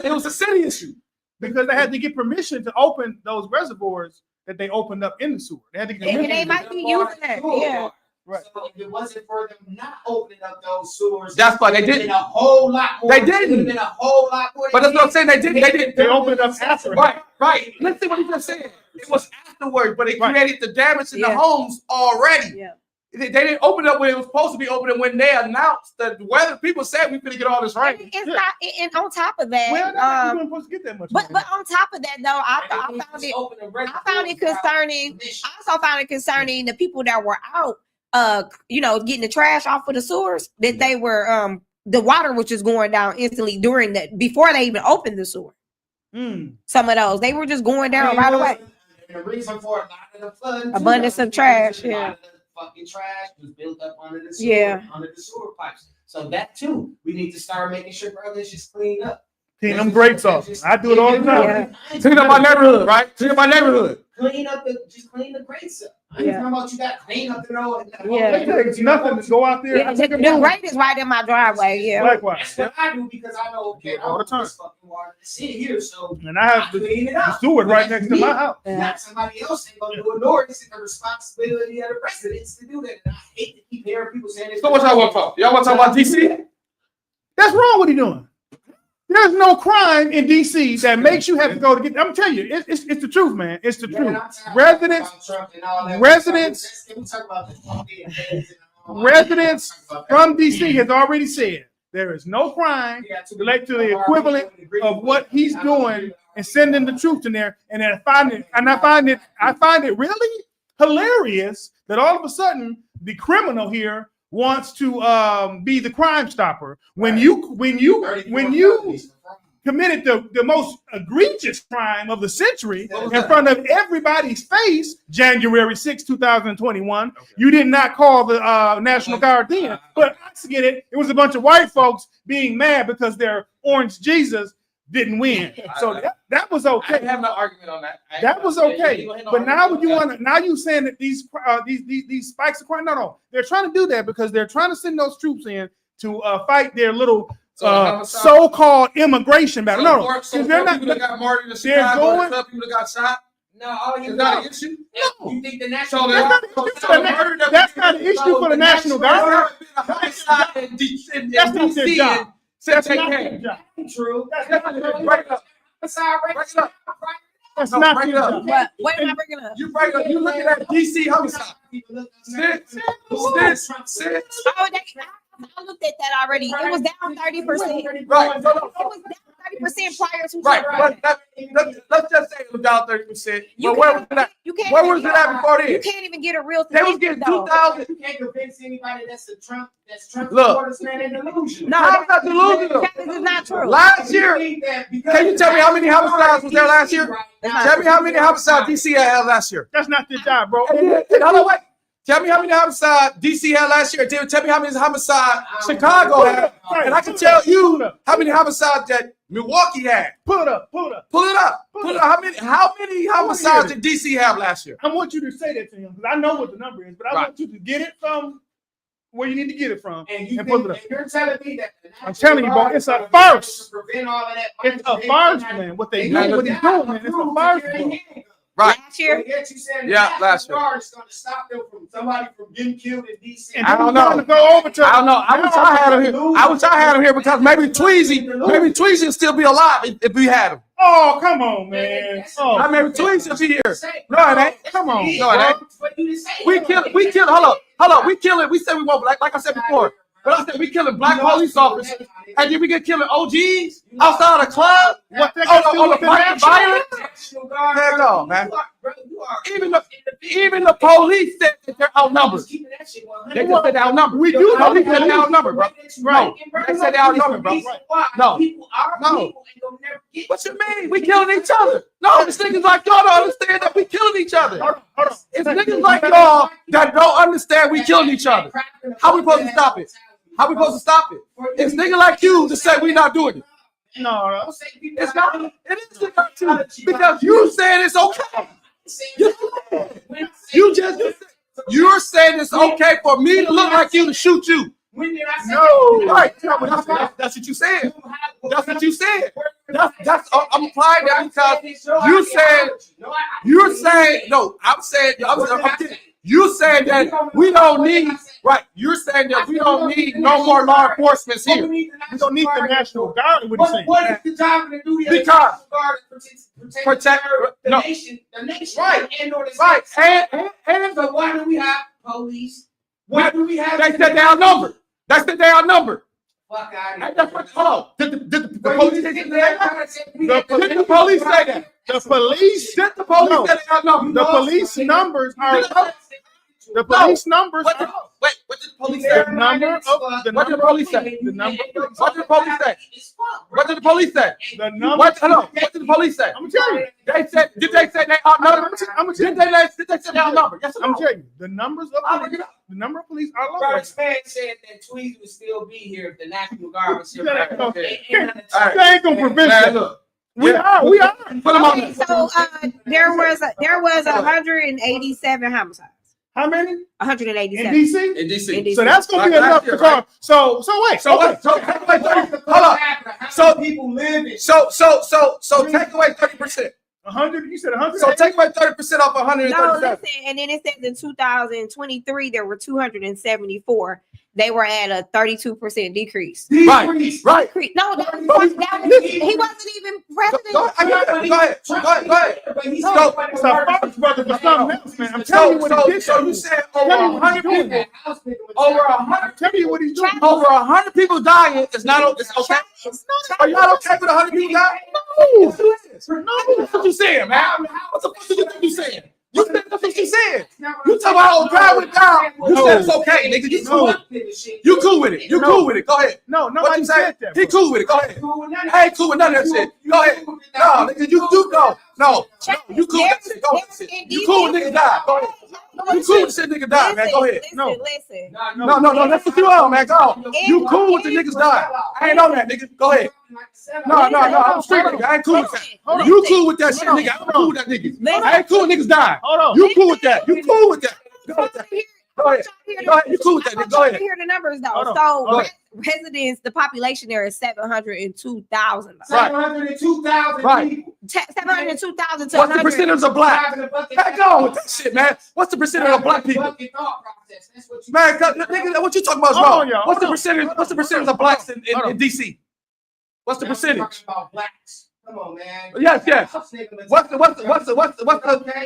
it was a city issue. Because they had to get permission to open those reservoirs that they opened up in the sewer. They had to get And permission. they might be using that. Yeah. Right. So if it wasn't for them not opening up those sewers, That's why they it would've didn't. been a whole lot more. They It would've didn't. been a whole lot more. But that's what I'm saying. They didn't. They opened it up after. Right. Listen what he just said. It was afterwards, but it Right. created the damage in the Yeah. homes already. Yeah. They didn't open up when it was supposed to be opening. When they announced that weather, people said we finna get all this rain. It's Yeah. not, and on top of that, Well, you weren't supposed to get that much. but money. on top of that though, I found it concerning. I also found it concerning the people that were out, getting the trash off of the sewers. That they were, the water was just going down instantly during that before they even opened the sewer. Some of those they were just going down right away. And the reason for a lot of the flood, Abundance of trash, a lot yeah. of the fucking trash was built up under the Yeah. under the sewer pipes. So that too, we need to start making sure brothers just clean up. Clean them grates off. I do it all the time. Yeah. Clean up my neighborhood, right? Clean up my neighborhood. Clean the grates up. I ain't Yeah. talking about you got to clean up the road. Yeah. It takes nothing to go out there. Yeah, and the take a the break. grate is right in my driveway. Yeah. Likewise. That's what I do because I know, okay, All the I'm time. this fucking water to sit here, so And I have the clean it up. sewer right next to my house. Not somebody else ain't gonna do it, nor is it the responsibility of the residents to do that. And I hate to keep hearing people saying this. So what y'all want to talk? Y'all want to talk about DC? That's wrong. What he doing? There's no crime in DC that makes you have to go to get. I'm telling you, it's the truth, man. It's the Man, truth. I'm tired Residents- about Trump and all that. residents- Can we talk about the Residents from DC has already said There is no crime related to the equivalent of what he's doing and sending the troops in there. And then I find it really hilarious that all of a sudden the criminal here wants to be the crime stopper when you committed the most egregious crime of the century in front of everybody's face, January 6, 2021. Okay. You did not call the National Guard then, but I get it. It was a bunch of white folks being mad because their Orange Jesus didn't win. So that was okay. I didn't have no argument on that. That was okay. But now you saying that these spikes are crime? No. They're trying to do that because they're trying to send those troops in to fight their little so-called immigration battle. They're not. People that got martyred in Chicago, people that got shot. No, all you is that an issue? No. You think the national that's not an issue for the National Guard. That's not their job. That's not their job. True. That's not their job. Break it up. That's not their job. What am I bringing up? You break up. You looking at DC homicide. I looked at that already. It was down 30%. Right. It was down 30% prior to right. Let's just say it was down 30%. But where was it at before then? You can't even get a real. They was getting 2,000. You can't convince anybody that's Trump Look, man in delusion. No, that's not delusional. This is not true. Last year, can you tell me how many homicides was there last year? Tell me how many homicides DC had last year. That's not their job, bro. Hold on, wait. Tell me how many homicides DC had last year. Tell me how many homicides Chicago had. And I can tell you how many homicides that Milwaukee had. Pull it up. How many homicides did DC have last year? I want you to say that to him because I know what the number is, but I want you to get it from where you need to get it from. And you're telling me that I'm telling you, bro, it's a farce. Prevent all of that. It's a farce, man. What they do, what he's doing, man, it's a farce. Right. Last year? Yeah, last year. It's going to stop them from somebody from getting killed in DC. I don't know. Go over to I don't know. I wish I had him here because maybe Tweezy would still be alive if we had him. Oh, come on, man. Oh, maybe Tweezy would be here. No, it ain't. Come on. No, it ain't. We kill. Hold on. We kill it. We said we won't like I said before. But I said we killing black police officers, and then we get killing OGs outside the club. What on the violence? There you go, man. Even the police said that they're outnumbered. They just said they're outnumbered. We do know they said they're outnumbered, bro. Right. They said they're outnumbered, bro. No. What you mean? We killing each other. No, it's niggas like y'all don't understand that we killing each other. It's niggas like y'all that don't understand we killing each other. How we supposed to stop it? It's niggas like you to say we not doing it. No. It's not. It is not too because you saying it's okay. You're saying it's okay for me to look like you to shoot you. When did I say no, right? That's what you said. That's what you said. That's I'm applying that because you're saying no. I'm saying you're saying that we don't need right. You're saying that we don't need no more law enforcement here. We don't need the National Guard. What is the job to do? Because protect the nation, right? And so why do we have police? Why do we have? They said they outnumbered. That's the they outnumbered. Fuck out of here. Hold on. Did the police say that? Did the police say that? The police. Did the police say they outnumbered? The police numbers are. The police numbers. What did the police say? The number of what did the police say? The number. What did the police say? What did the police say? The number. What did the police say? I'm telling you. Did they say they outnumbered? Did they say they outnumbered? Yes, I'm telling you. The numbers of police. The number of police are low. First man said that Tweezy would still be here if the National Guard was here. They ain't gonna prevent that. We are. Okay, so there was 187 homicides. How many? 187 in DC. In DC. So that's gonna be enough to call. So wait. So hold on. So people live in. So take away 30%. 100. You said 100. So take away 30% off 137. No, listen. And then it says in 2023 there were 274. they were at a 32% decrease. Right, right. No, that he wasn't even president. Go ahead. But he's So- It's a first brother for something else, man. I'm telling you what he did. So you said over Tell me what 100 he's doing. people, over 100, I'm telling you what he's doing. over 100 people dying is not, it's okay. Are y'all okay with 100 people dying? No. That's what you saying, man. What the fuck do you think you saying? You said that's what you said. You talking about how dry went down. You said it's okay, nigga. You cool with it. You cool with it. You cool with it. Go ahead. No, What nobody you say? said that. He bro. cool with it. Go ahead. I ain't cool with none of that shit. Go ahead. No, nigga, you do go. No, you cool with that shit. Go with that shit. You cool with niggas die. Go ahead. You cool with shit niggas die, man. Go ahead. Listen. No, that's what you on, man. Go. You cool with the niggas die. I ain't on that, nigga. Go ahead. No, I'm straight nigga. I ain't cool with that. You cool with that shit, nigga. I'm cool with that nigga. I ain't cool with niggas die. Hold on. You cool with that. You cool with that. Go with that. Go ahead. Go ahead. You cool with that, nigga. Go ahead. Hear the numbers though. Hold on. So Go ahead. residents, the population there is 702,000. Right. 702,000 Right. people. 702,000 to What's the 100. percentage of black? Back on with that shit, man. What's the percentage of black people? Man, nigga, what you talking about is Hold on, wrong. y'all. What's the Hold on. percentage? What's the percentage of blacks in Hold on. DC? What's the percentage? About blacks. Come on, man. Yes. What's the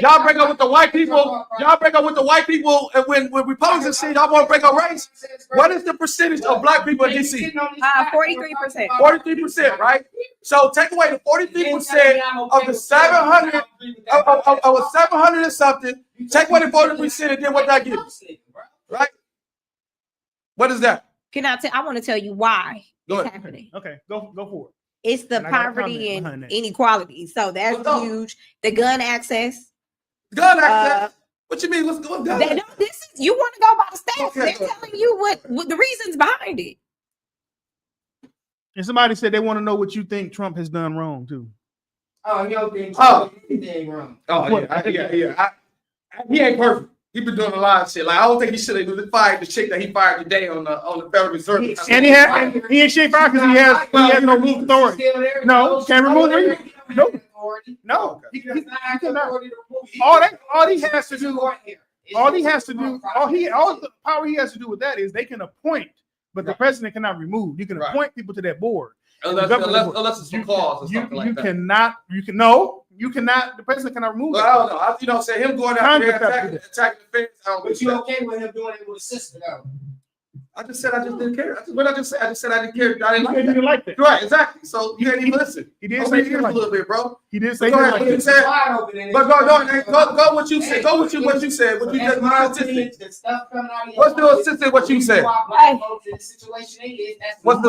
y'all break up with the white people? Y'all break up with the white people, and when Republicans say y'all want to break up race, what is the percentage of black people in DC? 43%. 43%, right? So take away the 43% of the 700 of 700 and something. Take away the 40%, and then what that gives, right? What is that? I want to tell you why Go it's ahead. happening. Okay, go for it. It's the And I got a poverty comment and behind that. inequality. So that's What's up? huge. The gun access. Gun access. What you mean? What's gun They access? don't, this is, you want to go by the stats. Okay, They're go ahead. telling you what the reasons behind it. And somebody said they want to know what you think Trump has done wrong too. Oh, yo, thing. Oh. Anything wrong. Oh yeah. He ain't perfect. He been doing a lot of shit. Like I don't think he should have fired the chick that he fired today on the Federal Reserve. And he ain't shit fired because he has no rule authority. No, can't remove him. Nope. No, he cannot. All he has to do, all the power he has to do with that is they can appoint, but the president cannot remove. You can Right. appoint people to that board. Unless it's for cause or something like that. You cannot. The president cannot remove. Well, I don't know. You know what I'm saying? Him going out there Congress attacking the fence. I don't But think you that. okay with him doing it with a sister though? I just said I just didn't care. What I just said? I just said I didn't care. I didn't He like that. didn't like that. Right, exactly. So you didn't even listen. He did Open say your he ears didn't a like little that. bit, bro. He did say he Go didn't ahead. like What you that. said? Wide open and But go what you said. Go what you said. What you That's just my consistent. opinion. The stuff coming out of your What's the mouth assistant? What you is said? why black folks in the situation they is. That's What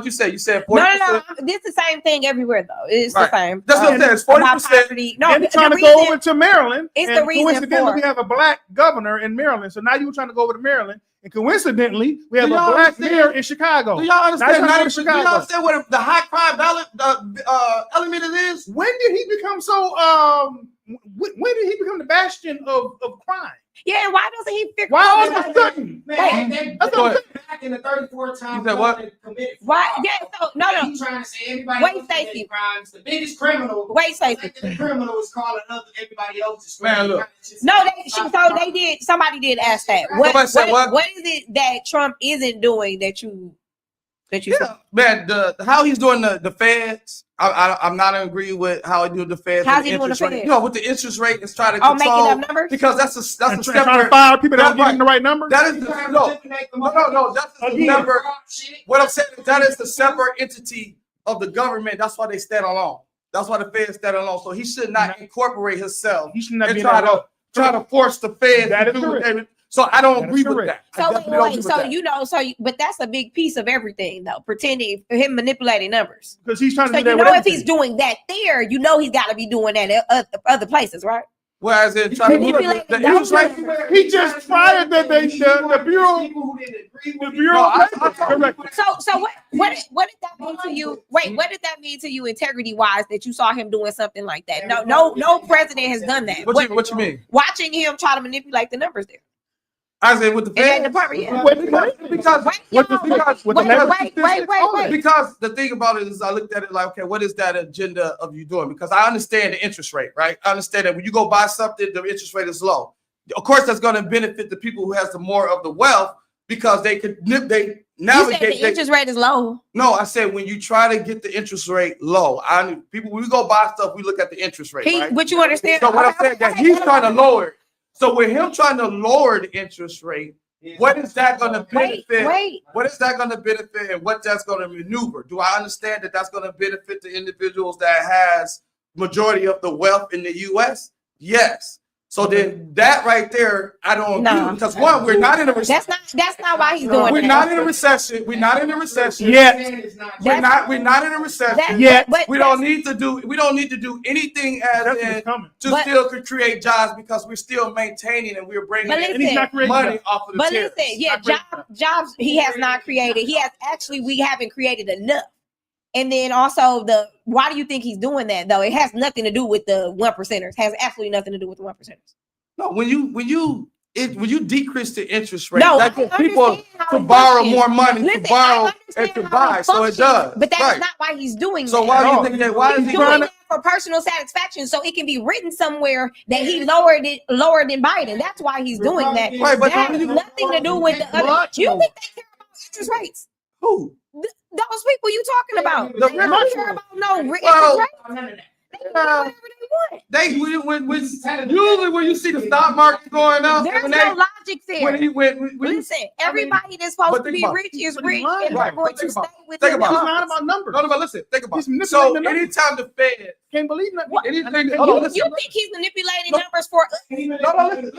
you said? You said No, 40%. This is the same thing everywhere though. It's Right. the same. That's what I'm saying. It's About 40%. poverty. No, Then the trying to reason- go over to Maryland. It's and the reason coincidentally, for- we have a black governor in Maryland. So now you were trying to go over to Maryland. And coincidentally, we have Do a y'all black understand? mayor in Chicago. Do y'all understand? Now Do he's trying to go to y'all Chicago. understand what the high crime element it is? When did he become so? When did he become the bastion of crime? Yeah, why doesn't he figure Why all out of a sudden? Man, they That's what I'm back in the 34 times. You said what? Committed Why? fraud. Yeah, so no. He's trying to say everybody Wait, else committed Stacey. crimes. The biggest criminal. Wait, Stacey. The criminal is calling everybody else's. Man, look. No, they did. Somebody did ask that. Somebody said what? What is it that Trump isn't doing that you? Yeah, man. How he's doing the feds. I'm not in agree with how he doing the feds. How's with he doing the interest rate. feds? You know, with the interest rate, it's trying to Oh, making control up numbers? because that's a And step. trying to fire people that don't That's give him the right number. That is no. That's the Again. number. What I'm saying is that is the separate entity of the government. That's why they stand alone. That's why the feds stand alone. So he should not incorporate himself He should not and be in try that role. to force the feds That to is do what correct. they. So I don't That is agree with correct. that. I So definitely don't agree wait, with so that. but that's a big piece of everything though. Pretending him manipulating numbers. Because he's trying to So do that you with know if everything. he's doing that there, you know he's got to be doing that at other places, right? Whereas in trying to Manipulate the the interest rate. He just fired the bureau. The bureau. No, I- Correct. So what did that mean to you? Wait, what did that mean to you integrity wise that you saw him doing something like that? No president has done that. What you mean? Watching him try to manipulate the numbers there. I said with the In that feds. department, yeah. Wait. Because the thing about it is I looked at it like, okay, what is that agenda of you doing? Because I understand the interest rate, right? I understand that when you go buy something, the interest rate is low. Of course, that's going to benefit the people who has the more of the wealth, because they You said the navigate. interest rate is low. No, I said when you try to get the interest rate low, people when we go buy stuff, we look at the interest rate, right? But you understand? So what I'm saying that he's trying to lower it. So with him trying to lower the interest rate, what is that going to benefit? Wait. What is that going to benefit, and what that's going to maneuver? Do I understand that that's going to benefit the individuals that has majority of the wealth in the U.S.? Yes. So then that right there, I don't agree No. with, because one, we're not in a recession. That's not why he's doing We're that. not in a recession. We're not in a recession. Yet. We're not in a recession. Yet. But We don't need to do anything as That's in what's coming. to But- still could create jobs, because we're still maintaining and we're bringing But in And he's not creating money jobs. off of the But tariffs. listen, yeah, Not great. jobs he has not created. He has actually, we haven't created enough. And then also why do you think he's doing that though? It has nothing to do with the 1%ers. Has absolutely nothing to do with the 1%ers. No, when you decrease the interest rate, No, that I gets people understand how to it borrow functions. more money Listen, to borrow I and understand to how buy. So it functions, does. But that is Right. not why he's doing So that. why do No. you think that? Why is He's he doing trying to? that for personal satisfaction, so it can be written somewhere that he lower than Biden. That's why he's doing that. Right, but That has nothing to do with the other. You think they care about interest rates? Who? Those people you talking about? The They don't care about no interest Well, rates. They can do whatever they want. They usually when you see the stock market going up, There's when no they logic there. when he went, when you, Listen, everybody that's supposed but to think be about- rich is but rich, he's lying. and they're Right, going but to think stay about- with think them. about It's it. not about numbers. no, but listen, think about He's it. manipulating So the numbers. anytime the Fed, Can't believe nothing. What? anything, You- hold on, You listen. think he's manipulating No. numbers for us?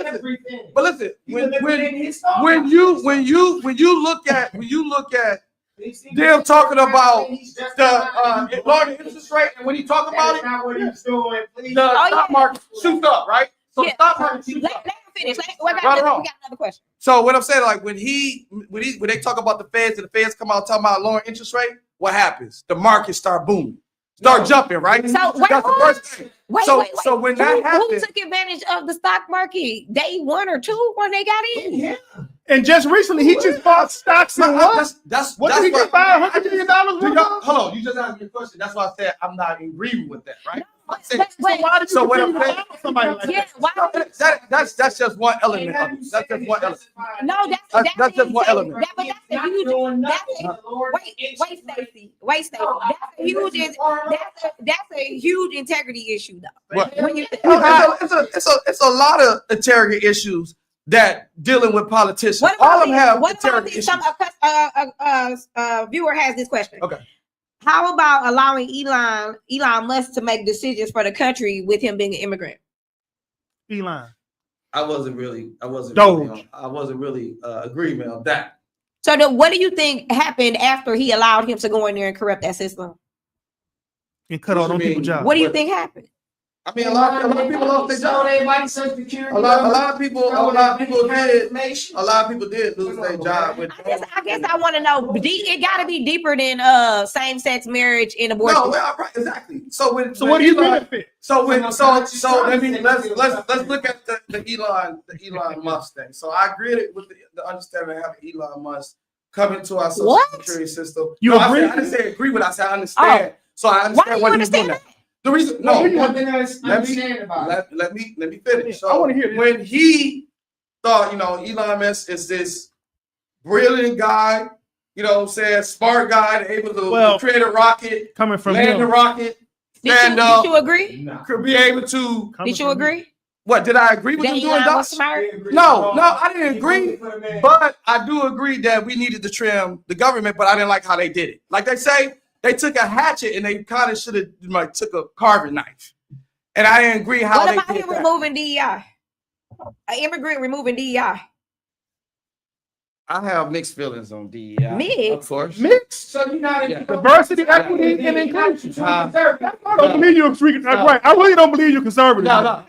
Everything. But listen, when when you look at them talking about the lowering the interest rate, and when he talk about it, not what he's doing. Please. the Oh, stock yeah. market shoots up, right? So the Yeah. stock market shoots Let up. him finish. We Right or got wrong? another question. So what I'm saying, like when they talk about the Feds and the Feds come out talking about lowering interest rate, what happens? The markets start booming, start jumping, right? So wait, That's the first thing. wait. So when that Who happens, took advantage of the stock market day 1 or 2 when they got in? Yeah. And just recently, he just bought stocks in what? that's What that's did he get? $500 million Do worth y'all- of? hold on, you just asked me a question. That's why I said I'm not in agreement with that, right? I said- But- So why did you So what continue I'm to saying- follow somebody like Yeah, that? why? That's just one element of it. That's just one element. No, That's just one element. But that's a huge. Wait, Stacey. That's a huge integrity issue, though. What? When you It's a lot of integrity issues that dealing with politicians. what All about of them have what about integrity this? issues. Viewer has this question. Okay. How about allowing Elon Musk to make decisions for the country with him being an immigrant? Elon. I wasn't really Doge. agreement on that. So what do you think happened after he allowed him to go in there and corrupt that system? And cut all What you them people's mean? jobs. What do you think happened? I mean, a lot of people lost their jobs. A lot of people did lose their job. I guess I want to know. It got to be deeper than same-sex marriage and abortion. No, right, exactly. So when So what do you Elon- benefit? So let's look at the Elon Musk thing. So I agree with the understanding of having Elon Musk come into our social What? security system. You No, agree? I didn't say agree with. I said I understand. So I Why understand do you what he's doing. understand That. that? The reason, Why no, do you let me finish. I So wanna hear this. when he thought, Elon Musk is this brilliant guy, what I'm saying, smart guy, able to create a rocket, Coming from land the him. rocket, Did you agree? could be able to. Coming Did you from him. agree? What did I agree with That him doing? Elon was Doc? smart? No, I didn't agree. But I do agree that we needed to trim the government, but I didn't like how they did it. Like they say, they took a hatchet and they kind of should have took a carving knife. And I didn't agree how What they about did him that. removing DEI? An immigrant removing DEI. I have mixed feelings on DEI. Mixed? Of course. Mixed. So you're not Yeah. Diversity, equity, and inclusion. I No. don't believe you're right. I really don't believe you're conservative. No.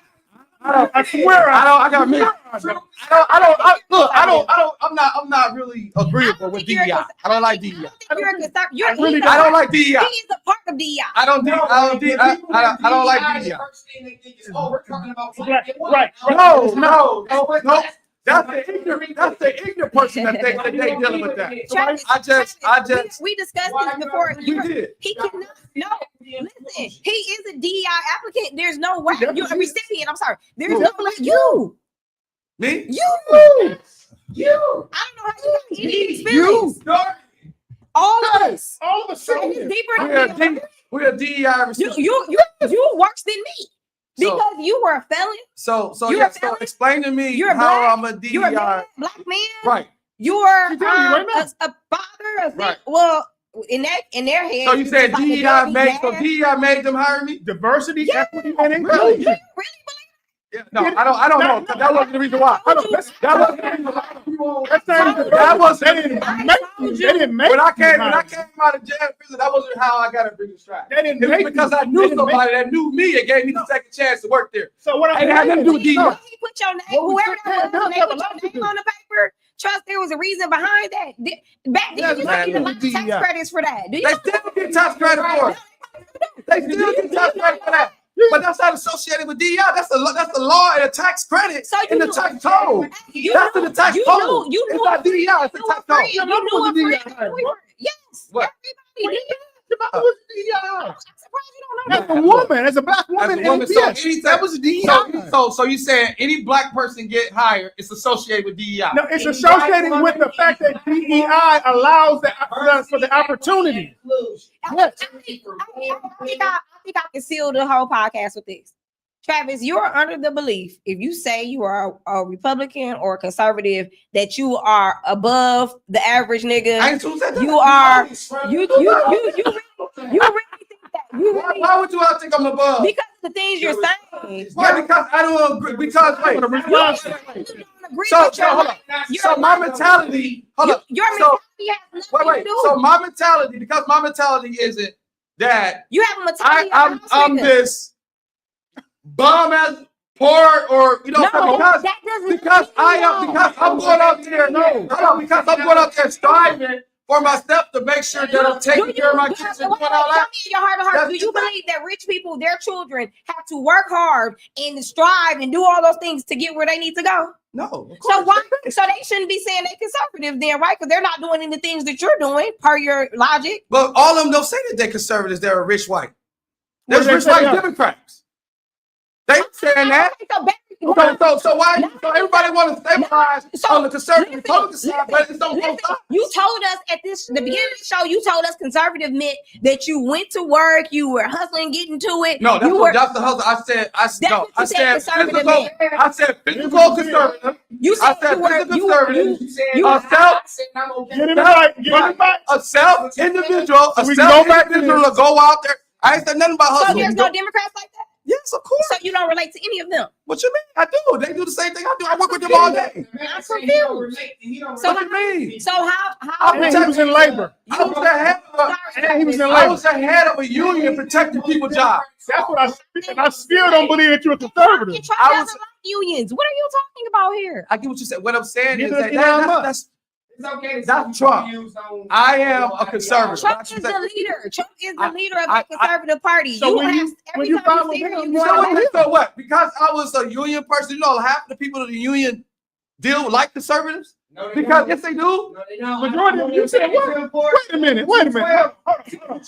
I swear I got mixed. I'm not really agreeable with DEI. I don't like DEI. I don't like DEI. He is a part of DEI. I don't like DEI. Right. No. That's the ignorant person that they dealing with that. Travis, I just we discussed this before. we did. He cannot. No, listen. He is a DEI applicant. There's no way. You're a recipient. I'm sorry. There's no way. You. Me? I don't know how you got any You. experience. All of us. All of a It's sudden. deeper than We're a DEI. you worse than me So- because you were a felon. So You're yeah. a So felon? explain to me You're a how black? I'm a DEI. You're a man, black man. Right. You're She telling you right now. a father. Right. Well, in their head. So you said like a DEI daddy, made dad. DEI made them hire me? Diversity, equity, and Really? inclusion. Really Yeah, no, I don't know. 'Cause that wasn't the reason why. Hold on, listen. That wasn't the reason why. That was- they didn't make you. They didn't make When I you came hire. out of jail prison, that wasn't how I got a bigger strap. They didn't It was make because you. I They knew didn't make somebody that knew me and gave me the second chance to work there. So what It had nothing to do with DEI. When he put your name, What we whoever said, that was, that they have a put lot your to do. name on the paper. Trust there was a reason behind that. Back then, That's you not didn't even what like tax DEI. credits for that. Do you? They still get tax credit for it. They still get tax credit for that. But that's not associated with DEI. That's the law and a tax credit So you in the knew- tax code. You That's knew- in the tax you code. knew- you It's knew not DEI. It's the You were tax free. code. You What knew was a free. DEI? Yes. What? Everybody did. That was DEI. I'm surprised you don't know As that. a woman, as a black woman, As a woman, so yes, anything- that was DEI. So you saying any black person get hired, it's associated with DEI. No, it's associated with the fact that DEI allows for the opportunity. Yes. I think I can seal the whole podcast with this. Travis, you're under the belief, if you say you are a Republican or a conservative, that you are above the average nigga. I ain't who said that. You are you really think that. You Why, really why would you all think I'm above? because of the things you're saying. Why? Because I don't agree. Because wait. You don't agree So with your hold on. So my mentality. Hold on. your So mentality has nothing wait. to do. So my mentality, because my mentality isn't that You have a mentality. I'm this bum as poor or No, because that doesn't because I mean am no. because I'm going out there. No, hold on, because I'm going out there striving for myself to make sure that I'm taking care of my kids and doing all Tell that. me in your heart of hearts, do you believe that rich people, their children, have to work hard and strive and do all those things to get where they need to go? No, of So course. why? So they shouldn't be saying they conservative then, right? Because they're not doing any things that you're doing, per your logic. But all of them don't say that they're conservatives. They're a rich white. There's What they rich say white they are? Democrats. They saying that. So why? So everybody want to stabilize on the conservative Republican side, but it's on both sides. You told us at the beginning of the show, you told us conservative meant that you went to work, you were hustling, getting to it. No, that's you what that's the hustle. I said conservative physical. meant. I said physical conservative. You I said said you were physical you, conservative. you A self, Get it right. Get it right. a self individual, a We can self go back to individual this. to go out there. I ain't said nothing about So hustling. there's no Democrats like that. Yes, of course. So you don't relate to any of them. What you mean? I do. They do the same thing I do. I work with them all day. I'm confused. So What you mean? So how And he was in labor. I was the head of And he was in I labor. was the head of a union protecting people's jobs. That's what I speak, and I still don't believe that you're a conservative. Trump I was- doesn't like unions. What are you talking about here? I get what you said. What I'm saying is Neither that did Elon Musk. that's It's okay to That's say Trump. views on- I am a conservative. Trump That's is what the leader. Trump is the I- leader of I- the conservative party. So You when have you- every when you time follow see her, him, you you go follow back. So what? Because I was a union person, you know, half the people of the union deal like conservatives. No, they Because don't. yes, they do. No, they don't. Majority of you said what? Wait a minute. Wait a minute. Hold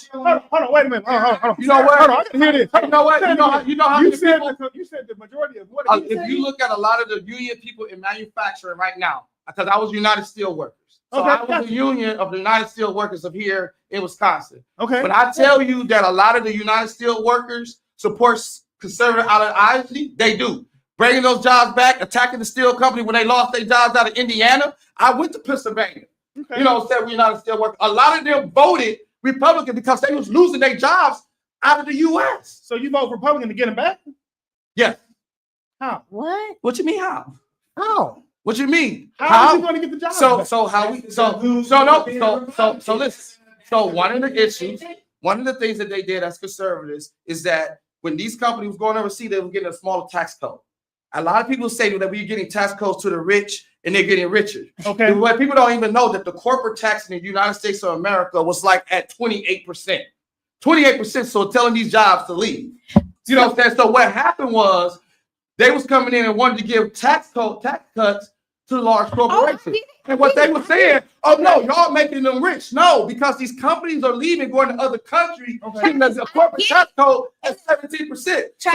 on. Wait a minute. Hold on. You know what? Hold on. I can hear this. You know what? You know how You many said people. you said the majority of what? Did you If say? you look at a lot of the union people in manufacturing right now, because I was United Steelworkers, so Okay, I was gotcha. the union of the United Steelworkers of here in Wisconsin. Okay. But I tell you that a lot of the United Steelworkers supports conservative ideology. They do. Bringing those jobs back, attacking the steel company when they lost their jobs out of Indiana. I went to Pennsylvania. Okay. You know, said we're United Steelworkers. A lot of them voted Republican because they was losing their jobs out of the U.S. So you vote Republican to get him back? Yes. How? What? What you mean how? How? What you mean? How is he going to get the job? So back? so how we so listen. So one of the issues, one of the things that they did as conservatives is that when these companies were going overseas, they were getting a smaller tax code. A lot of people say that we're getting tax codes to the rich and they're getting richer. Okay. But people don't even know that the corporate tax in the United States of America was like at 28%. 28%, so telling these jobs to leave. You know what I'm saying? So what happened was they was coming in and wanted to give tax cuts to large corporations. And what they were saying, Oh no, y'all making them rich. No, because these companies are leaving, going to other countries, getting a corporate tax code at 17%. So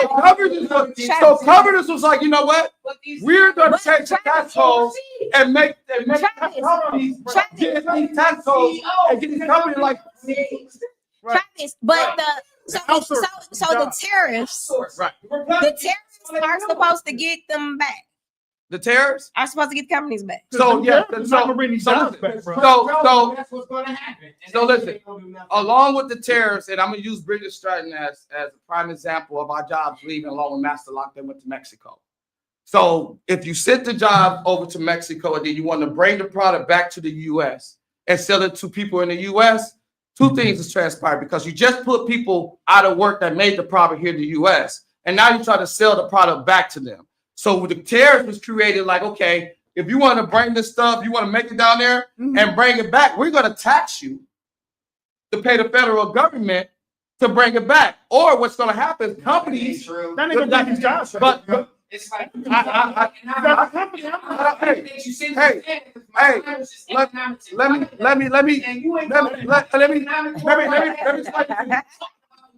Covenants was like, you know what? We're gonna change the tax code and make companies get these tax codes and get these companies like Travis, but the tariffs, right. the tariffs are supposed to get them back. The tariffs. Are supposed to get the companies back. So yeah, it's not gonna bring these jobs back, bro. So that's what's gonna happen. So listen, along with the tariffs, and I'm gonna use Bridget Stratton as a prime example of our jobs leaving along with Master Lock that went to Mexico. So if you sent the job over to Mexico and then you want to bring the product back to the US and sell it to people in the US, two things has transpired because you just put people out of work that made the product here in the US, and now you try to sell the product back to them. So the tariff was created like, okay, if you want to bring this stuff, you want to make it down there and bring it back, we're going to tax you to pay the federal government to bring it back. Or what's going to happen, companies. That ain't gonna bring these jobs back. But it's like,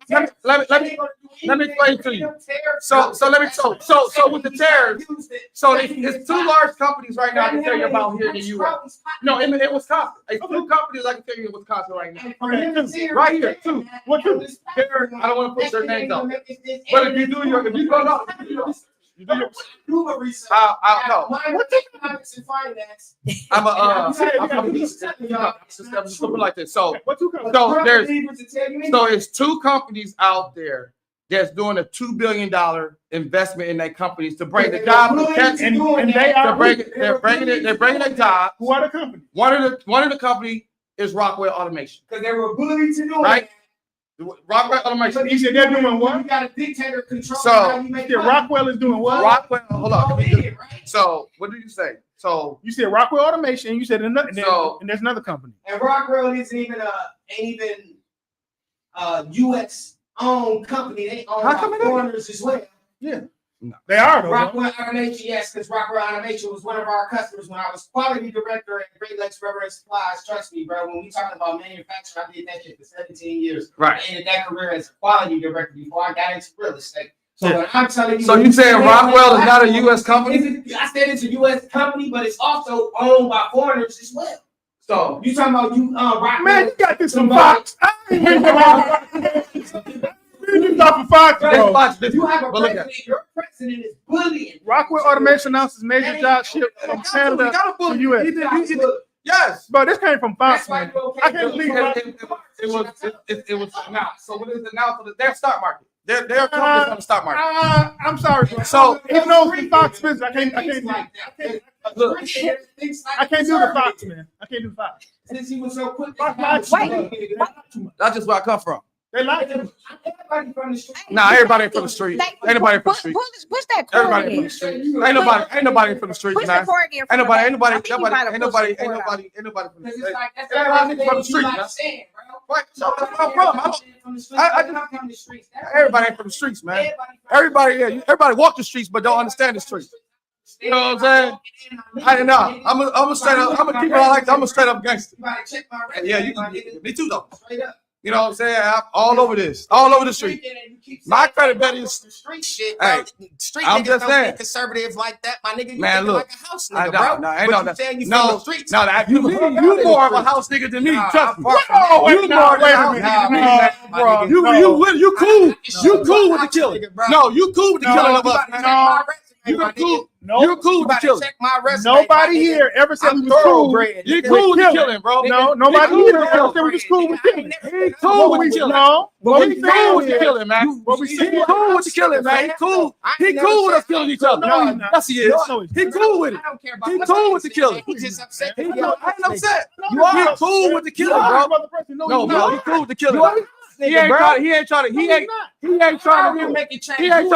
let me explain to you. So with the tariffs, so it's two large companies right now I can tell you about here in the U.S. No, in Wisconsin. It's two companies I can tell you in Wisconsin right now. Right here, two. What two? I don't want to put their names out. But if you go you do your research. I know. What economics and finance? I'm something like this. So it's two companies out there that's doing a $2 billion investment in their companies to bring the job to they're bringing a job. Who are the companies? One of the company is Rockwell Automation. Because they were bullied to do right? Rockwell Automation. He said they're doing what? You got a dictator control. So Rockwell is doing what? Rockwell, hold on. So what did you say? So you said Rockwell Automation. You said and there's another company. And Rockwell isn't even U.S. owned company. They own by foreigners as well. Yeah. No. They are though. Rockwell Automation, yes, because Rockwell Automation was one of our customers when I was quality director at Great Lakes Rubber and Supplies. Trust me, bro. When we talking about manufacturing, I did that shit for 17 years. Right. I ended that career as a quality director before I got into real estate. So when I'm telling you, so you saying Rockwell is not a U.S. company? I said it's a U.S. company, but it's also owned by foreigners as well. So you talking about Rockwell? Man, you got this from Fox. You got from Fox, bro. You have a president. Your president is bullying. Rockwell Automation announces major job shift from Canada to U.S. Yes, but this came from Fox, man. I can't believe it was announced. So what is it now for their stock market? Their company's on the stock market. I'm sorry, bro. So even though it's Fox business, I can't do the Fox, man. I can't do Fox. Since he was so quick, that's just where I come from. They like him. Everybody from the street. Nah, everybody from the street. Ain't nobody from the street. Push that cord Everybody in. from the street. Ain't nobody from the street, Push man. the cord in. Ain't nobody from the street. Everybody Man. from the street. Right, so that's where I'm from. Everybody from the streets, man. Everybody walk the streets, but don't understand the streets. You know what I'm saying? I know. I'm a straight up. I'm a keep it like I'm a straight up gangster. Yeah, you can. Me too, though. You know what I'm saying? I'm all over this, all over the street. My credit better is street shit, hey, bro. Street I'm niggas just don't saying. get conservative like that, my nigga. You man, look, like a house nigga, bro. You more of a house nigga than me. Trust me. You cool. You cool with the killing. No, you cool with the killing of us. No. You're cool. You're cool with the killing. Nobody here ever said we was cool. You cool with the killing, bro. No, nobody here ever said we was cool with killing. He cool with the killing. No, he cool with the killing, man. He cool with the killing, man. He cool. He cool with us killing each other. Yes, he is. He cool with it. He cool with the killing. He just upset. I ain't upset. You are cool with the killing, bro. No, bro. He cool with the killing. He ain't trying to make it change. He ain't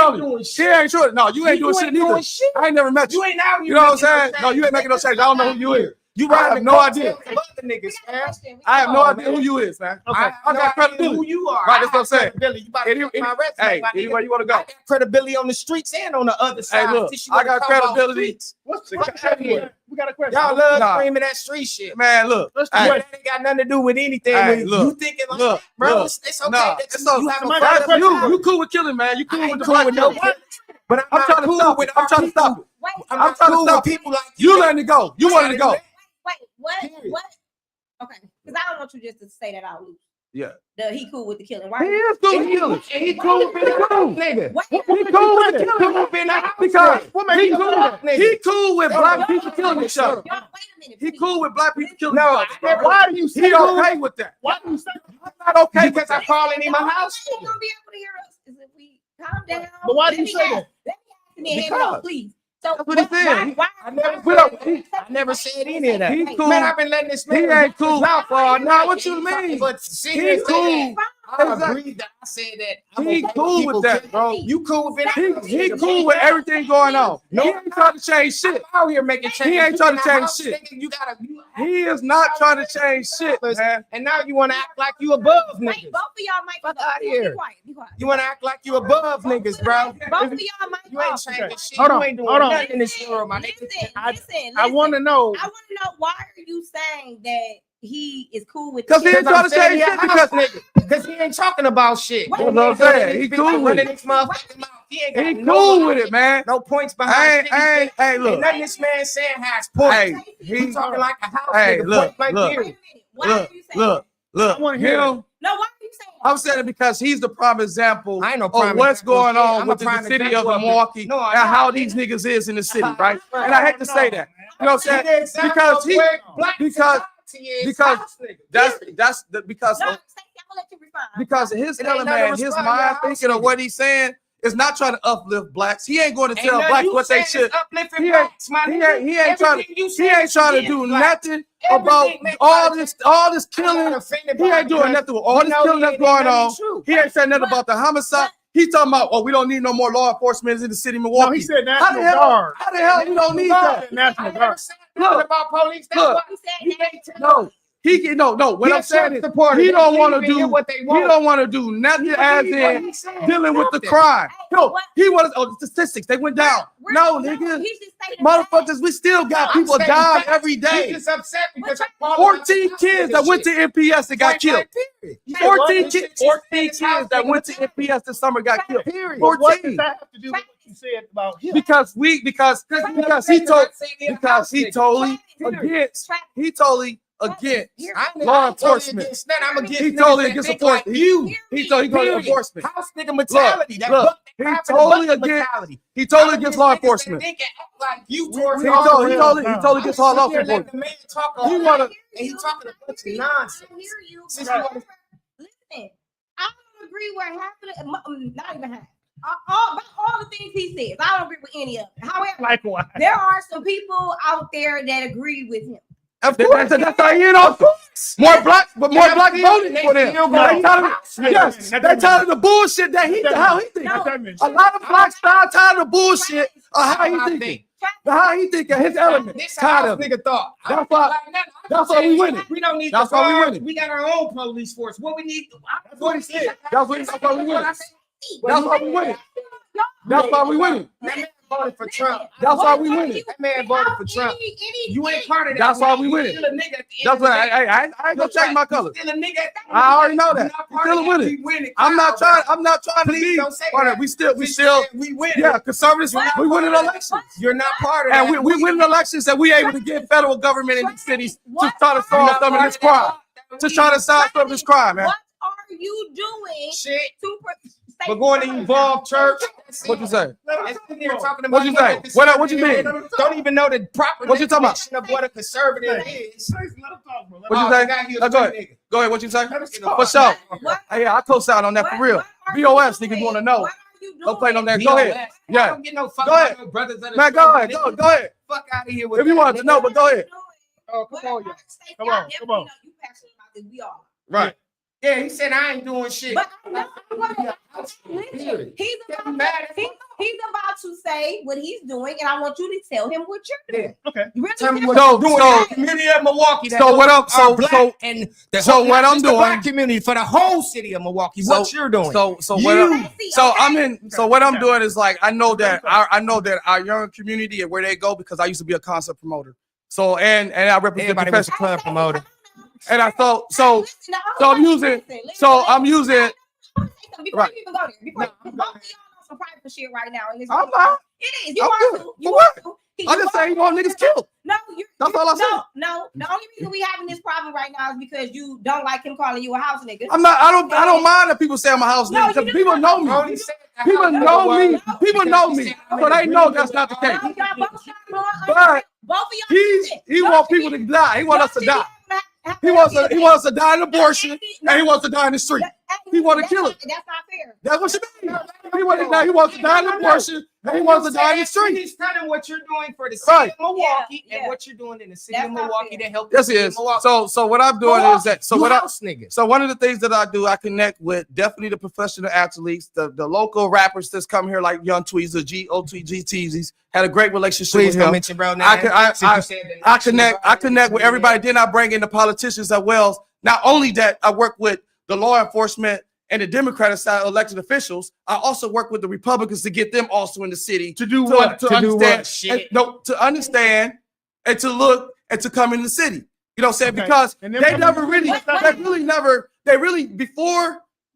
sure. No, you ain't doing shit neither. I ain't never met you. You know what I'm saying? No, you ain't making no change. I don't know who you is. You I riding have the no coattails idea. of other niggas, man. I have no on, idea man. who you is, man. Okay. I I got got credibility. who you are. Right, that's what I'm I saying. have credibility. You about to get my resume, Hey, my nigga. anywhere you want to go. I got credibility on the streets and on the other side. look, Since you I wanna got talk about credibility. streets. What's the Fuck outta here. We got a question. Y'all love Nah. screaming that street shit. Man, look. Let's do Hey, it. That ain't got nothing to do with anything. Hey, When look, you thinking like look, that, bro, look. it's okay Nah, that it's you okay. have a Somebody got a fucked up question. You cool with killing, man. You I cool ain't with the cool black with no people. killing, but I'm I'm trying not to cool stop with it. I'm our trying to stop people. it. Wait, I'm I'm not trying to cool stop with it. people like You letting it go. You wanted to go. wait, what? Period. What? Okay, because I don't want you just to say that out loud. Yeah. He cool with the killing. He Why? is cool with killing. And he cool with being a house nigga. What? He cool with the killing. Cool with being a house Because nigga. What made he you cool, say that? he cool with Yo, black yo, people killing each other. Y'all, wait a minute. He please. cool with black people killing No, each I other. never. Why do you say He cool? okay with that. Why do you say? I'm not okay with Because I'm that. calling him a house You're nigga. gonna be able to hear us is if we calm down. But why do Let you me say ask- that? Let me ask him, Because. please. So That's what he said. Why? I never We said, don't- I never said any of that. He cool. Man, I've been letting this man. He ain't cool. Now for all Nah, what you mean? But sit He here and say cool. that. I Exactly. agree that I said that. I'm He okay cool people with that, killing. bro. You cool with being He cool with everything going on. No, He ain't trying to change shit. I'm out here making change. He ain't trying to You in a change house, shit. nigga, you gotta. He is not trying to change shit, man. And now you want to act like you above Wait, niggas. both of y'all might Fuck be outta here. Be quiet. Be quiet. You want to act like you above niggas, bro. Both of y'all might. You ain't off. changing shit. Hold You on, ain't doing hold on. nothing in this world, my nigga. Listen, I- listen. I want to know. I want to know why are you saying that he is cool with? 'Cause he ain't trying to change shit because- because he ain't talking about shit. That's what I'm saying. He cool with it. This motherfucking mouth. He ain't got He no cool logic, with it, man. No points behind shit. Hey, Ain't look. nothing this man saying has points. Hey, He he talking like a house Hey, nigga. look, point blank look. Wait a period. minute. Why look, are you saying? look. I wanna hear Him. No, why are you saying? I'm saying it because he's the prime example I ain't no of prime what's example of going shit. on I'm with a the prime city of example of it. Milwaukee No, I'm and not. how these niggas is in the city, right? And I hate to say that. You know what I'm He the saying? example Because of he, where black because- society is because house nigga. that's the because No, of, Stacey, I'm gonna let you respond. because of his It ain't nothing element, to his respond, mind y'all. thinking of what he's saying is not trying to uplift blacks. He ain't going to Ain't tell nothing blacks you what they saying is should. uplifting He ain't- blacks, my He nigga. ain't, he ain't trying to. Everything you He saying ain't is trying to against do blacks. nothing Everything about make all about this it. killing. I'm not offended He by ain't it doing because nothing with all we this know killing it that's ain't going nothing on. true. He ain't saying nothing about the homicide. He talking about, oh, we don't need no more law enforcement in the city of Milwaukee. No, he said How the National hell? Guard. How the hell we don't need that? National I never Guard. said nothing Look, about police. That's look. why He said you that. can't tell. No, he no. What I'm saying is, supporter. he don't want to Hear do. what they He want. don't want to do nothing as in dealing with the crime. No, he was. Oh, the statistics they went down. No, nigga, He's just stating motherfuckers, we still got I'm people stating dying facts. every He's day. just upset because I'm 14 kids that went to MPS that got killed. 14 kids that went to MPS this summer got killed. Period. What does 14. that have to do with what you said about him? Because he totally against law enforcement. I'm against He niggas totally that against think enforcement. like you. He totally Period. enforcement. House nigga mentality. That Look, buck he that totally buck against- mentality. He totally I'm against law niggas that enforcement. think and act like you We towards He all totally now. against all law Let enforcement. the man talk He all wanna- and he talking a bunch of nonsense. I hear you. Since but you wanna- Listen, I don't agree with half of it. Not even half. All the things he says, I don't agree with any of it. However, Likewise. there are some people out there that agree with him. Of course, that's how you know. More black voting for them. They tired of the bullshit that how he thinks. No. A lot of blacks tired of the bullshit of how he thinking. How he thinking, his element. This Tired how of it. nigga thought. That's why- that's why we winning. We don't need That's the why we guard. winning. We got our own police force. What we need. That's what he said. That's why we winning. That's why we winning. That's why we winning. That man voted for Trump. That's why we winning. That man voted for Trump. You ain't part of that. That's why we winning. You still a nigga at the end That's of the why day. I ain't gonna change my color. You still a nigga at the end I of already the know day. that. You're not We part still of that. winning. We winning. I'm not trying to Please be. don't say Partner, that. we still, we winning. yeah, conservatives, What? we winning elections. You're not part of that. And we winning elections that we able to get federal government in these cities to What try to are solve You're not some of part this of that. crime. To try to solve some of this crime, man. What are you doing Shit. to We're going to evolve church. What you say? And sitting here talking about What you say? What you mean? Don't even know the proper What you talking about? definition of what a conservative is. What you Oh, say? the guy, he was No, go a ahead. nigga. Go ahead. What you say? talk. For sure. What? Hey, yeah, I co-sign on that for real. BOS, niggas want to know. What are you doing? Don't play no name. Go ahead. I Yeah. don't get no fuck Go ahead. about no brothers of the Man, go struggle, ahead. nigga. Go ahead. Fuck out of here with If you that, wanted to nigga. know, but go ahead. Oh, come on, y'all. Stacey, Come I on, definitely come on. know you passionate about this. We all are. Right. Yeah, he said I ain't doing shit. But I know listen, he's about to say what he's doing, and I want you to tell him what you're doing. Okay. You really Tell me tell what him. So- you're doing so- in the community of Milwaukee. that so what I'm- are so- black so- and the so whole, what not I'm just the doing- black community for the whole city of Milwaukee. What you're doing? So what You- I'm, Stacy, so okay? I'm in. So what I'm Okay. doing is like I know that our young community and where they go because I used to be a concert promoter. So and I represent Everybody was a professional. club promoter. And I so Listen, I'm using. So I'm using. Before Right. you even go there, before both of y'all on some private shit right now. And it's I'm not. It is. You I'm are good. too. You For are what? too. I just say you want niggas killed. No, you. That's all I said. No. The only reason we having this problem right now is because you don't like him calling you a house nigga. I'm not. I don't mind that people say I'm a house No, nigga you because do people not. know me. Only said that People how know it me. was. People know me, so they know that's not the No, case. y'all both trying to blow up. But both of y'all. he want people to die. He want us to die. He wants us to die in abortion, and he wants to die in the street. He want to kill us. That's not fair. That's what you mean. He wants to die. He wants to die in abortion, and he wants to die in the street. He's telling what you're doing for the city Right. of Milwaukee Yeah, and yeah. what you're doing in the city That's of not Milwaukee fair. to help. Yes, the he city of is. Milwaukee. So what I'm doing is that. So you what I. house niggas. So one of the things that I do, I connect with definitely the professional athletes, the local rappers that's come here like Young Tweezer, GOTGTs. Had a great relationship Please with don't him. mention bro name. I connect with everybody. Then I bring in the politicians as well. Not only that, I work with the law enforcement and the Democratic side elected officials. I also work with the Republicans to get them also in the city To do what? to To do understand, what? Shit. to understand and to look and to come in the city. You know what I'm saying? Okay. Because And then they come never in the really, city.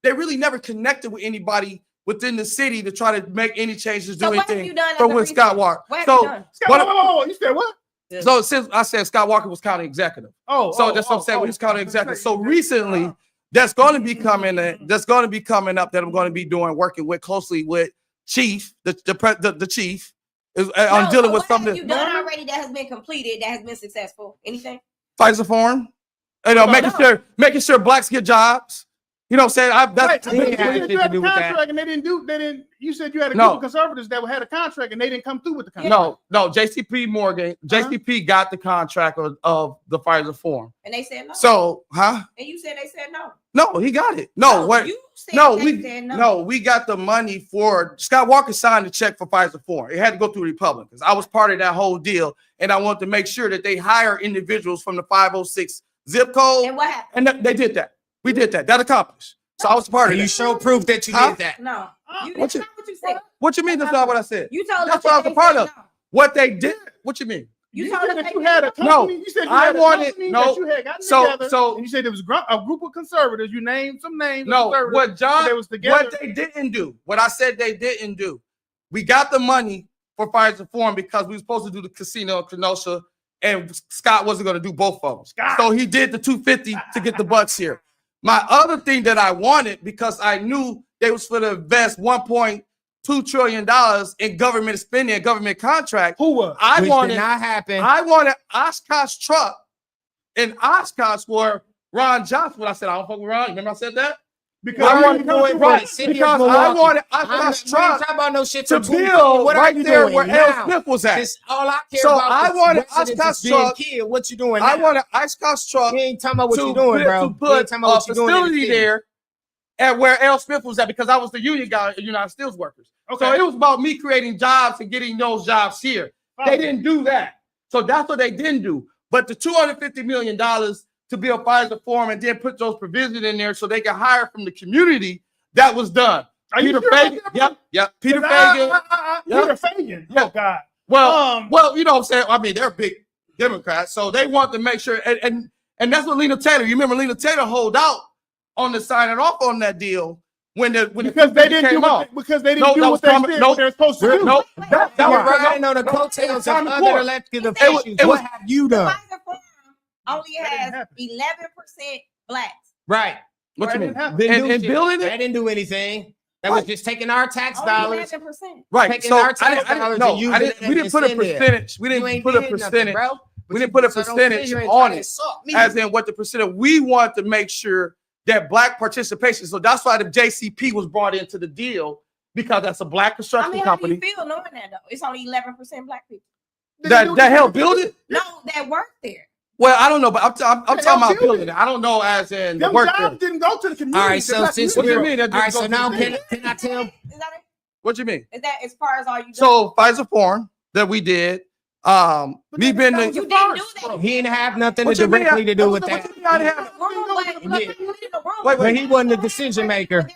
they really never connected with anybody within the city to try to make any changes, do So what have anything you done? from as a when recent- Scott Walker. What have you So, done? Whoa, you said what? so since I said Scott Walker was county executive, so that's what I'm saying. He was county executive. So recently, that's going to be coming. That's going to be coming up. That I'm going to be doing, working with closely with Chief, the chief. I'm dealing with what some have of you the done already that has been completed, that has been successful? Anything? Pfizer Forum. You know, making sure blacks get jobs. You know what I'm saying? That's Wait, Yeah, you I said didn't you had a do with that. contract and they didn't. You said you had a No. group of conservatives that had a contract and they didn't come through with the contract. no. JCP Morgan, JCP got the contract of the Pfizer Forum. And they said no. So, huh? And you said they said no. No, he got it. No, what? You said No, they we said no, we got the money for Scott Walker signed the check for Pfizer Forum. It had to go through Republicans. I was part of that whole deal, and I wanted to make sure that they hire individuals from the 506 zip code, And what happened? and they did that. We did that. That accomplished. So I was part of Can you that. show proof that you Huh? did that? No. What That's you- not what you said. What you mean? That's not what I said. You told That's us what I was that a part they of. said no. What they did? What you mean? You You told said us that they you said had a no. company. You said you I had a wanted- company no. that you had gotten So- together. so- and you said it was a group of conservatives. You named some names. of No, conservatives, what John, they was together. what they didn't do, what I said they didn't do. We got the money for Pfizer Forum because we were supposed to do the casino in Kenosha, and Scott wasn't going to do both of them. Scott. So he did the 250 to get the bucks here. My other thing that I wanted, because I knew they was for to invest $1.2 trillion in government spending and government contract. Who was? I Which wanted did not happen. I wanted Oshkosh truck and Oshkosh for Ron Johnson. When I said I don't fuck with Ron, remember I said that? Because I you wanted didn't to come do it through right with it. City of because I Milwaukee. wanted I'm Oshkosh not we ain't truck talking about no shit to from 2020. build What are right you there doing where now? L. Smith was at. This all I care So about. I is wanted residents Oshkosh being truck. killed. What you doing I now? wanted Oshkosh truck We ain't talking about what to you doing, put, bro. to We put ain't talking about a what you doing in the facility city. there at where L. Smith was at because I was the union guy at United Steelworkers. Okay. So it was about me creating jobs and getting those jobs here. They didn't do that. So that's what they didn't do. But the $250 million to build Pfizer Forum and then put those provisions in there so they can hire from the community, that was done. Are you Peter sure about Fagan. that, Yep. Peter bro? Fagan. Yep. Peter Fagan. Yeah. Oh God. Well, you know what I'm saying? I mean, they're big Democrats, so they want to make sure, and that's what Lena Taylor, you remember Lena Taylor hold out on the signing off on that deal when the because they didn't do came off. what they No, didn't do that what was they common- said no, what they were supposed to do. No, that You were was riding on the coattails of Simon other Court. elected It officials. was- What have you done? Pfizer Forum only That didn't has happen. 11% blacks. Right. What That you mean? didn't happen. Didn't And, do and shit. building That it, didn't do anything. That What? was just taking our tax Only dollars. 11%. right? taking So our I tax didn't, dollars no, and using I didn't. it We didn't put a and send it. percentage. We You didn't ain't put a did nothing, percentage. bro. We didn't put a So don't sit percentage here and on try to it, insult me. as in what the percentage. We want to make sure that black participation. So that's why the JCP was brought into the deal because that's a black I construction mean, how do you company feel knowing that though? It's only 11% black people. that helped build it. No, that work there. Well, I don't know, but I'm Yeah, talking about y'all building it. I don't know as in the Them work. jobs didn't go to the community. All right, so That's since What do you we're- mean? That All right, didn't go so to now the can community? I tell? Is that it? What you mean? Is that as far as all you? So Pfizer Forum that we did, me being the, you didn't do that. He didn't have nothing What you mean? directly to do with What that. you mean I didn't have- Wait, But he wasn't the decision maker.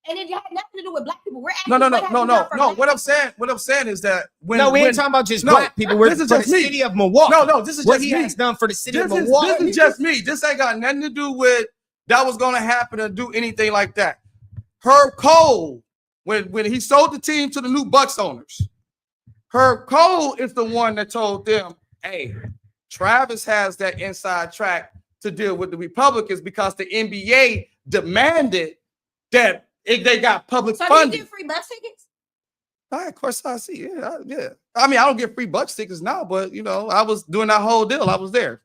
And it had nothing to do with black people. We're No, asking what has been done for black What I'm saying is that when No, we when, ain't talking about just no, black people. We're this is for just the me. city of Milwaukee. no, this is What just he me. has done for the city of This Milwaukee. is just me. This ain't got nothing to do with that was gonna happen or do anything like that. Herb Cole, when he sold the team to the new Bucks owners, Herb Cole is the one that told them, hey, Travis has that inside track to deal with the Republicans because the NBA demanded that if they got public So do you funding. get free bus tickets? Of course, I see. Yeah. I mean, I don't get free Bucks tickets now, but I was doing that whole deal. I was there.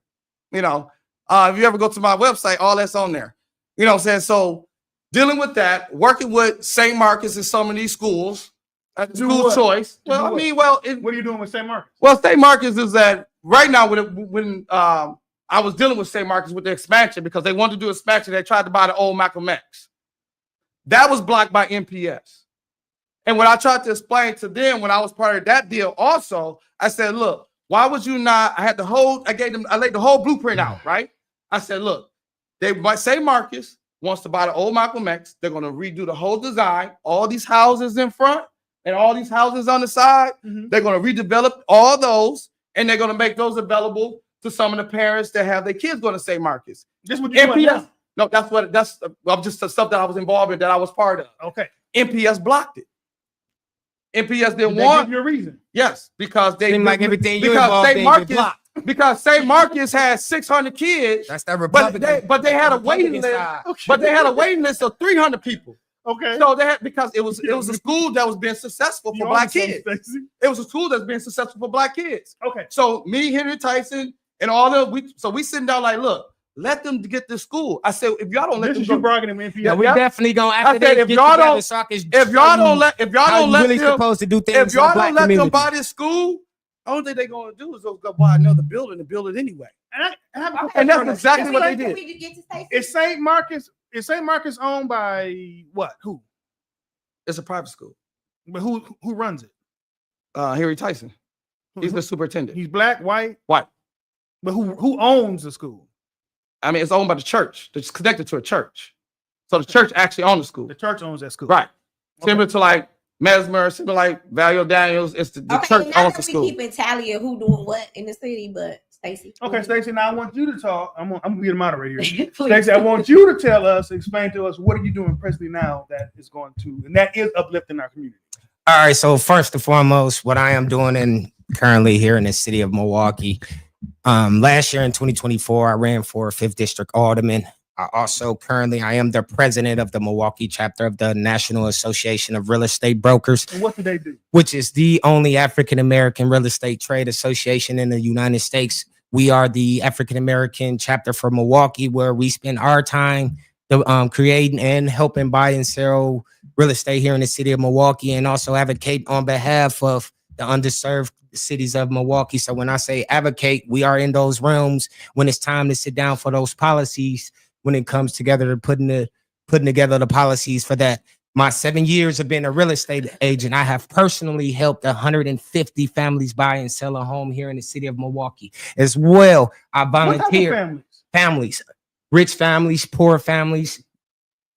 If you ever go to my website, all that's on there. You know what I'm saying? So dealing with that, working with St. Marcus in some of these schools, Do school what? choice. Do Well, I what? mean, What are you doing with St. Marcus? St. Marcus is that right now when I was dealing with St. Marcus with the expansion because they wanted to do expansion, they tried to buy the old Malcolm X. That was blocked by MPS. And what I tried to explain to them when I was part of that deal also, I said, look, why would you not? I laid the whole blueprint out, right? I said, look, they might say Marcus wants to buy the old Malcolm X. They're going to redo the whole design, all these houses in front and all these houses on the side. Mhm. They're going to redevelop all those and they're going to make those available to some of the parents that have their kids going to St. Marcus. This what you doing MPS. now? No, that's just the stuff that I was involved in that I was part of. Okay. MPS blocked it. MPS Did didn't they want. give you a reason? Yes, because they Seemed like everything you because involved St. in Marcus get blocked. because St. Marcus had 600 kids, That's that but Republican. they had a waiting Republican list. side. Okay. But they had a waiting list of 300 people. Okay. So they had because it was a school that was being successful You for own black something, kids. Stacey. It was a school that's being successful for black kids. Okay. So me, Henry Tyson, and all of we sitting down like, look, let them get this school. I said, if y'all don't let This them is you go, bragging to MPS. Yeah, we Yeah. definitely gonna I after said, they if get y'all together don't- so I can if y'all don't let really them, supposed to do things if y'all in black don't let them community. buy this school, only thing they're gonna do is go buy another building and build it anyway. And I have a Okay. question And that's on that. exactly Is what they Saint- did. We get to Stacey? Is St. Marcus owned by what? Who? It's a private school. But who runs it? Henry Tyson. He's Who- the superintendent. He's black, white, White. but who owns the school? I mean, it's owned by the church. It's connected to a church. So the church actually owns the school. The church owns that school. Right. Okay. Similar to like Mesmer, similar like Valio Daniels. It's the Okay, church now owns that the we school. keep in tally of who doing what in the city, but Stacey. Okay, Stacey. Now I want you to talk. I'm gonna be the moderator here. Please. Stacey, I want you to tell us, explain to us, what are you doing presently now that is going to, and that is uplifting our community. All right, so first and foremost, what I am doing and currently here in the city of Milwaukee. Last year in 2024, I ran for 5th District Alderman. I am the president of the Milwaukee chapter of the National Association of Real Estate Brokers, And what do they do? which is the only African American real estate trade association in the United States. We are the African American chapter for Milwaukee, where we spend our time creating and helping buy and sell real estate here in the city of Milwaukee, and also advocate on behalf of the underserved cities of Milwaukee. So when I say advocate, we are in those realms when it's time to sit down for those policies, when it comes together to putting together the policies for that. My 7 years of being a real estate agent, I have personally helped 150 families buy and sell a home here in the city of Milwaukee. As well, I What type of volunteer families? rich families, poor families,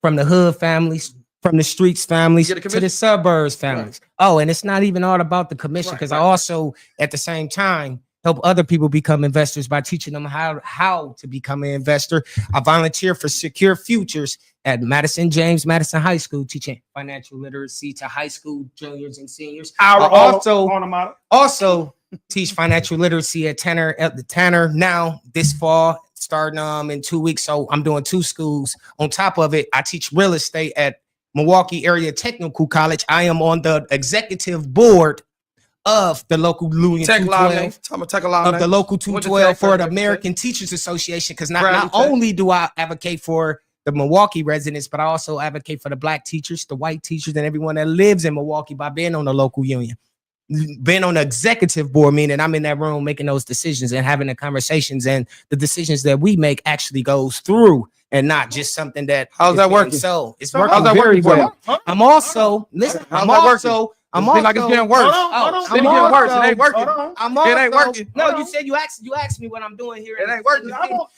from the hood families, from the streets families You get a to commission? the suburbs families. Oh, and it's not even all about the commission, Right, because right. I also, at the same time, help other people become investors by teaching them how to become an investor. I volunteer for Secure Futures at Madison High School, teaching financial literacy to high school juniors and seniors. Our I also automata. also teach financial literacy at Tanner now this fall, starting in 2 weeks. So I'm doing 2 schools. On top of it, I teach real estate at Milwaukee Area Technical College. I am on the executive board of the local Louis Tech Live 212 name. Talking about Tech Live of the local Went to 212 Tech, for the Tech. American Teachers Association, because not Bradley Tech. only do I advocate for the Milwaukee residents, but I also advocate for the black teachers, the white teachers, and everyone that lives in Milwaukee by being on the local union. been on the executive board, meaning I'm in that room making those decisions and having the conversations, and the decisions that we make actually goes through and not just something that How's is that being working? sold. It's So working how's that very working for you? well. I'm also listen. How's I'm that working? also. I'm It seems like it's also. getting worse. Hold on, hold on. It's getting worse. It ain't working. Hold on. I'm It ain't also- working. No, Hold you on. said you asked me what I'm doing here. It ain't working.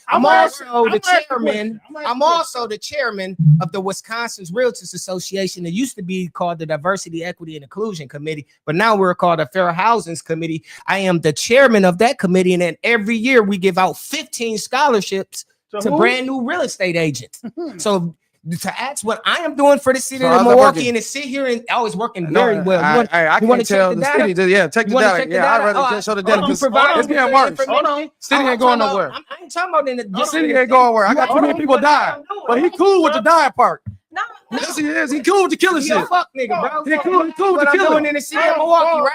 I'm also the chairman. I'm I'm also the chairman of the Wisconsin's Realtors Association. It used to be called the Diversity, Equity, and Inclusion Committee, but now we're called the Fair Housing Committee. I am the chairman of that committee, and then every year we give out 15 scholarships to brand new real estate agents. So to ask what I am doing for the city So of how's that Milwaukee working? and to sit here and always working very well. You want- I you wanna can't tell check the the data? city. Yeah, check You the wanna data. check the Yeah, I'd data? rather Oh, just show the oh, data you because provide it's me getting with worse. information? Hold on. City Oh, ain't going I'm talking nowhere. about- I ain't talking about in the The city ain't going nowhere. I got too Hold many on, people what dying. I'm doing. But he cool with the dying part. No, Yes, he is. He cool with the killing You a shit. fuck nigga, bro. He cool with What the I'm doing killing. in the city of Milwaukee, right?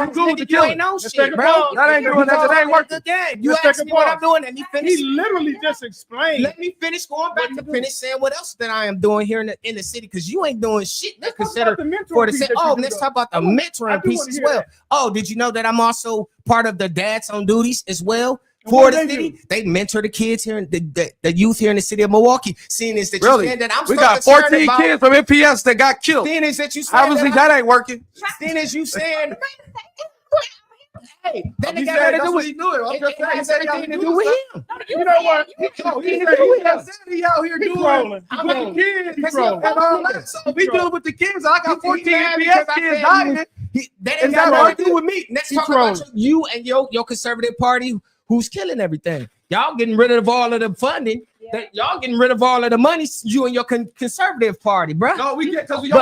He cool with the You killing. ain't know Let's take shit, a bro. pause. That ain't doing that. That ain't working. Again, you Let's take asked a me what pause. I'm doing. Let me finish. He literally just explained. Let me finish going back to finish saying what else that I am doing here in the city, because you ain't doing shit Let's that's talk considered about the mentoring for the piece city. that you Oh, do, let's though. talk about the I do mentoring piece wanna as hear well. that. Oh, did you know that I'm also part of the Dads on Duties as well? And For what the do they city, do? they mentor the kids here, the youth here in the city of Milwaukee. Seeing is that you Really? saying that I'm We so got concerned 14 about- kids from MPS that got killed. Seeing is that you saying Obviously, that that ain't working. seeing as you saying, hey, that He ain't said got nothing to that's do what with he doing. I'm it. just It saying. He has said he everything to out do here with doing him. You know what? stuff. He He said said he he out here He doing trolling. with He the trolling. kids. He Because trolling. And all that. So we dealing with the kids. I got 14 MPS kids dying. That Is ain't got that nothing right? to do with me. Let's He talk trolling. about you and your conservative party who's killing everything. Y'all getting rid of all of the funding. That y'all getting rid of all of the money. You and your conservative party, bro. No, we get because we But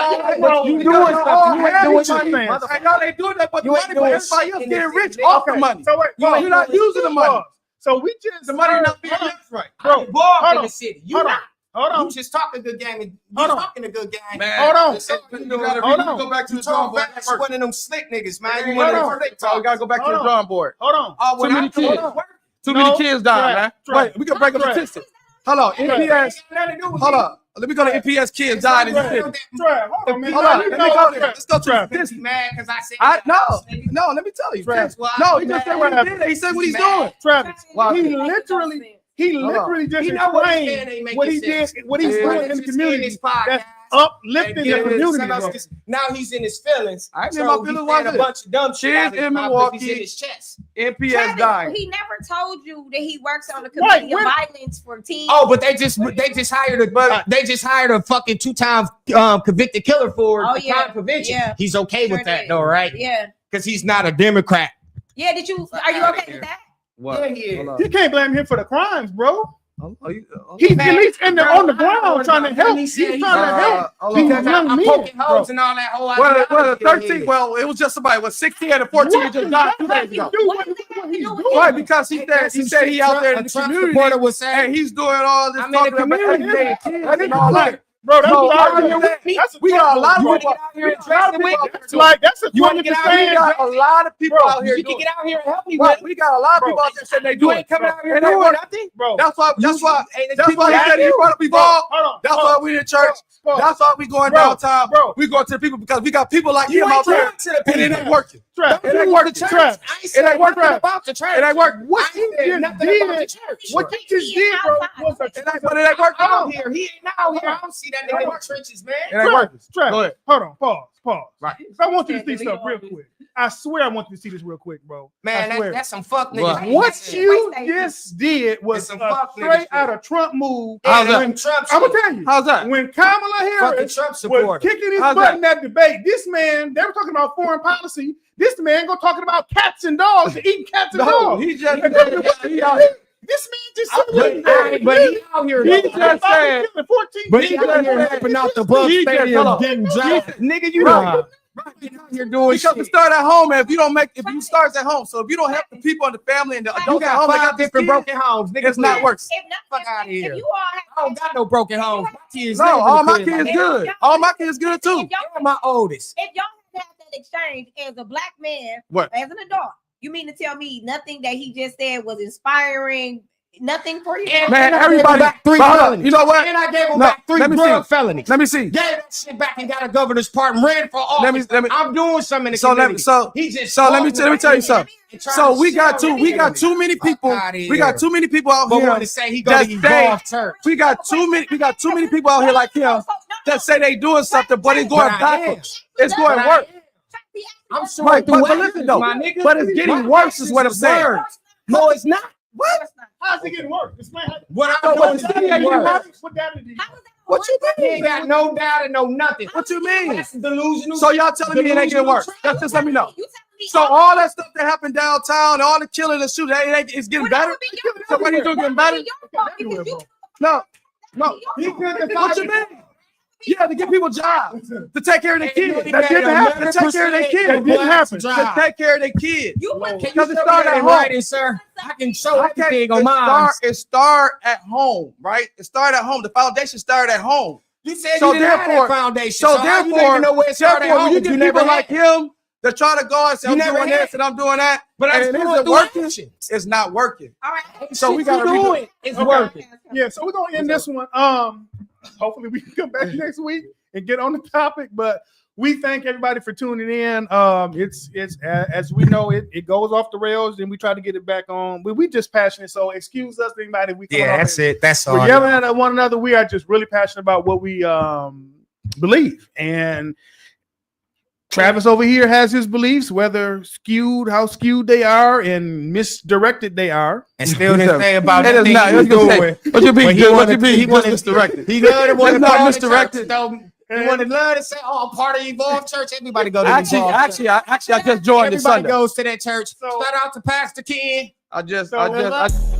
all you we doing all stuff. You ain't have doing money. shit. And y'all ain't doing that, but the You ain't money, but doing everybody shit else in getting this rich city. off the money. So wait, You're not using the money. Pause. So we just The money heard- not being hold on, used right. bro. I'm involved hold in on. the city. You Hold on. not. Hold on. You just talk a good game. And you Hold on. talking a good game. Man, Hold on. You gotta Hold on. go back to You the drawing talk board. back. You one of them slick niggas, man. You Hold one of on. them slick So we gotta go back to Hold the on. drawing board. Hold on. Oh, Too many kids. Too No, many kids dying, Trap, man. Trap. Wait, we can break up the Trap. statistics. Hold on, NPS. Hold up. Let me go to NPS kids died in the city. Trap, hold on, man. Hold on, You let know me go what, there. Trap? Let's go to the Trap. statistics. Mad because I said No, let me tell you. Trap. No, he just said what he did. He said what he's doing. Travis, Wow. he literally just He explained what he did, what he's Yeah. doing in the community. That's And uplifting the give community. some else bro. this- Now he's in his feelings. I ain't So in my he's feelings. saying Watch a this. bunch of dumb shit. Kids out of his in mouth 'cause Milwaukee. he's in his chest. NPS Travis, dying. he never told you that he works on the Right, committee of violence for teens. Oh, but they just hired a fucking 2-time convicted killer for Oh, yeah. crime prevention. Yeah. He's okay Sure with that did. though, right? Yeah. Because he's not a Democrat. Yeah, did you are you okay with that? What? Yeah, he is. Hold on. You can't blame him for the crimes, bro. Are you- He's Man, at least in there bro, on the I don't ground know trying to about help. him. He He's said trying to help. hold These on. young I'm men, poking bro. holes and all that whole Well, the ideology 13, here. well, it was just somebody with 16 and 14 What just does died that 2 have days to ago. do What with does that have what to he's do with doing? Right, because he Ain't said that he some said shit he out there in a the Trump community supporter was saying? and he's doing all this I'm in the talking about community. educating kids That is and all that. right. Bro, that's No, what I I'm hear that. That's We got a lot of You want to people. get out here and A lot dress of the people week? out there That's doing like that's You wanna equivalent get to out here We saying got a lot of people Bro, out here You can doing get out here and help me Right, with it. we got a lot of Bro, people out there saying they You do it. ain't coming out here And they doing work. nothing. bro. That's why he Got said he you. brought up Evolve. Hold on. That's why we in church. Bro, That's why we going Bro, downtown. bro. We going to the people because we got people like You him ain't out there going to the and it ain't people. working. Trap. It ain't working. Trap. I ain't said ain't working. nothing about the church. It ain't working. What I you ain't said just nothing about the did, church. what you just did, bro, was a It ain't, but it ain't working. out here. He ain't out here. I don't see that nigga in the trenches, man. It ain't working. Trap. Go ahead. Hold on. Pause. Right. I want you to see something real quick. I swear I want you to see this real quick, bro. Man, I swear. that's some fuck What? niggas. What you Wait, just did was It's some a fuck nigga straight shit. out of Trump move. How's that? When Trump I'm shit. gonna tell you. How's that? When Kamala Fucking Harris Trump was supporter. kicking his How's butt in that debate, this man, they were talking about foreign policy. This man go talking about cats and dogs, eating cats and No, dogs. he just And said he out here. This man just said what he But did. he out here. He though. just About said- killing 14 But he people. out here helping out the Bucks He just- Stadium, hold on. getting dropped. Nigga, you Right. know. You're doing Because it start at home, and if you start at home, so if you don't help the people in the family and the You adults at got home, that 5 got these different kids, broken homes. Nigga, it's not please. working. Fuck outta here. If you all have, I don't got no broken homes. My kids No, live in all the my crib like kids that. good. All my kids good too. If y'all, They're my oldest. if y'all have that exchange as a black man, What? as an adult, you mean to tell me nothing that he just said was inspiring nothing for you. Man, And I gave everybody. him back 3 But hold on, felonies. you know what? And I gave him No, back 3 let me drug see. felonies. Let me see. Gave that shit back and got a governor's pardon. Ran for office. Let me. I'm doing something in the So let community. me. So He just let me tell you something. So we got too many people. outta We got here. too many people out But here. want to say he go that to say- Evolve Church. We got too many people out here like him that say they doing something, but it's going But I backwards. It's going But worse. I'm sure Right, through but listen though, my nigga. but it's getting My worse is what I'm actions saying. are words. No, it's not. What? How's it getting worse? Explain how. What So I'm what doing is is that? getting Yeah, worse. What data do you? What you He mean? ain't got no doubt and no nothing. What you mean? That's delusional. So y'all telling me it ain't getting worse? That's just let me know. You telling me So all that stuff that happened downtown, all the killing and shooting, it's getting better. So what are you doing getting better? No. He couldn't What you mean? Yeah, to give people jobs, to take care of their kids. That That didn't happen. To take care of their kids. That didn't happen. To take care of their kids. You Can you Because it show me started that at in home. writing, sir? I can show I can't- everything on it mine. start at home, right? It started at home. The foundation started at home. You said So you didn't have therefore- that foundation. So how you therefore, even know where it started therefore, at when home you if get you never people like had him that try to go and say, You I'm never doing had this and I'm doing that, But I'm and it going isn't through working, actions. it's not working. All right. So we Shit gotta you redo- doing. It's Okay. working. Yeah, so we're gonna end this one. Hopefully we can come back next week and get on the topic. But we thank everybody for tuning in. It's as we know, it goes off the rails, and we try to get it back on. But we just passionate, so excuse us, anybody. We Yeah, that's it. That's all. We're yelling at one another. We are just really passionate about what we believe. And Travis over here has his beliefs, whether how skewed they are and misdirected they are. And still didn't say about It is nothing not. he was doing. What you But mean? he What wanted- you mean? he wanted- misdirected. He good at It's not misdirected. He wanted love to say, "Oh, I'm part of Evolve Church." Everybody go to Evolve Church. I just joined this Everybody Sunday. goes to that church. So- Shout out to Pastor Ken. I just So-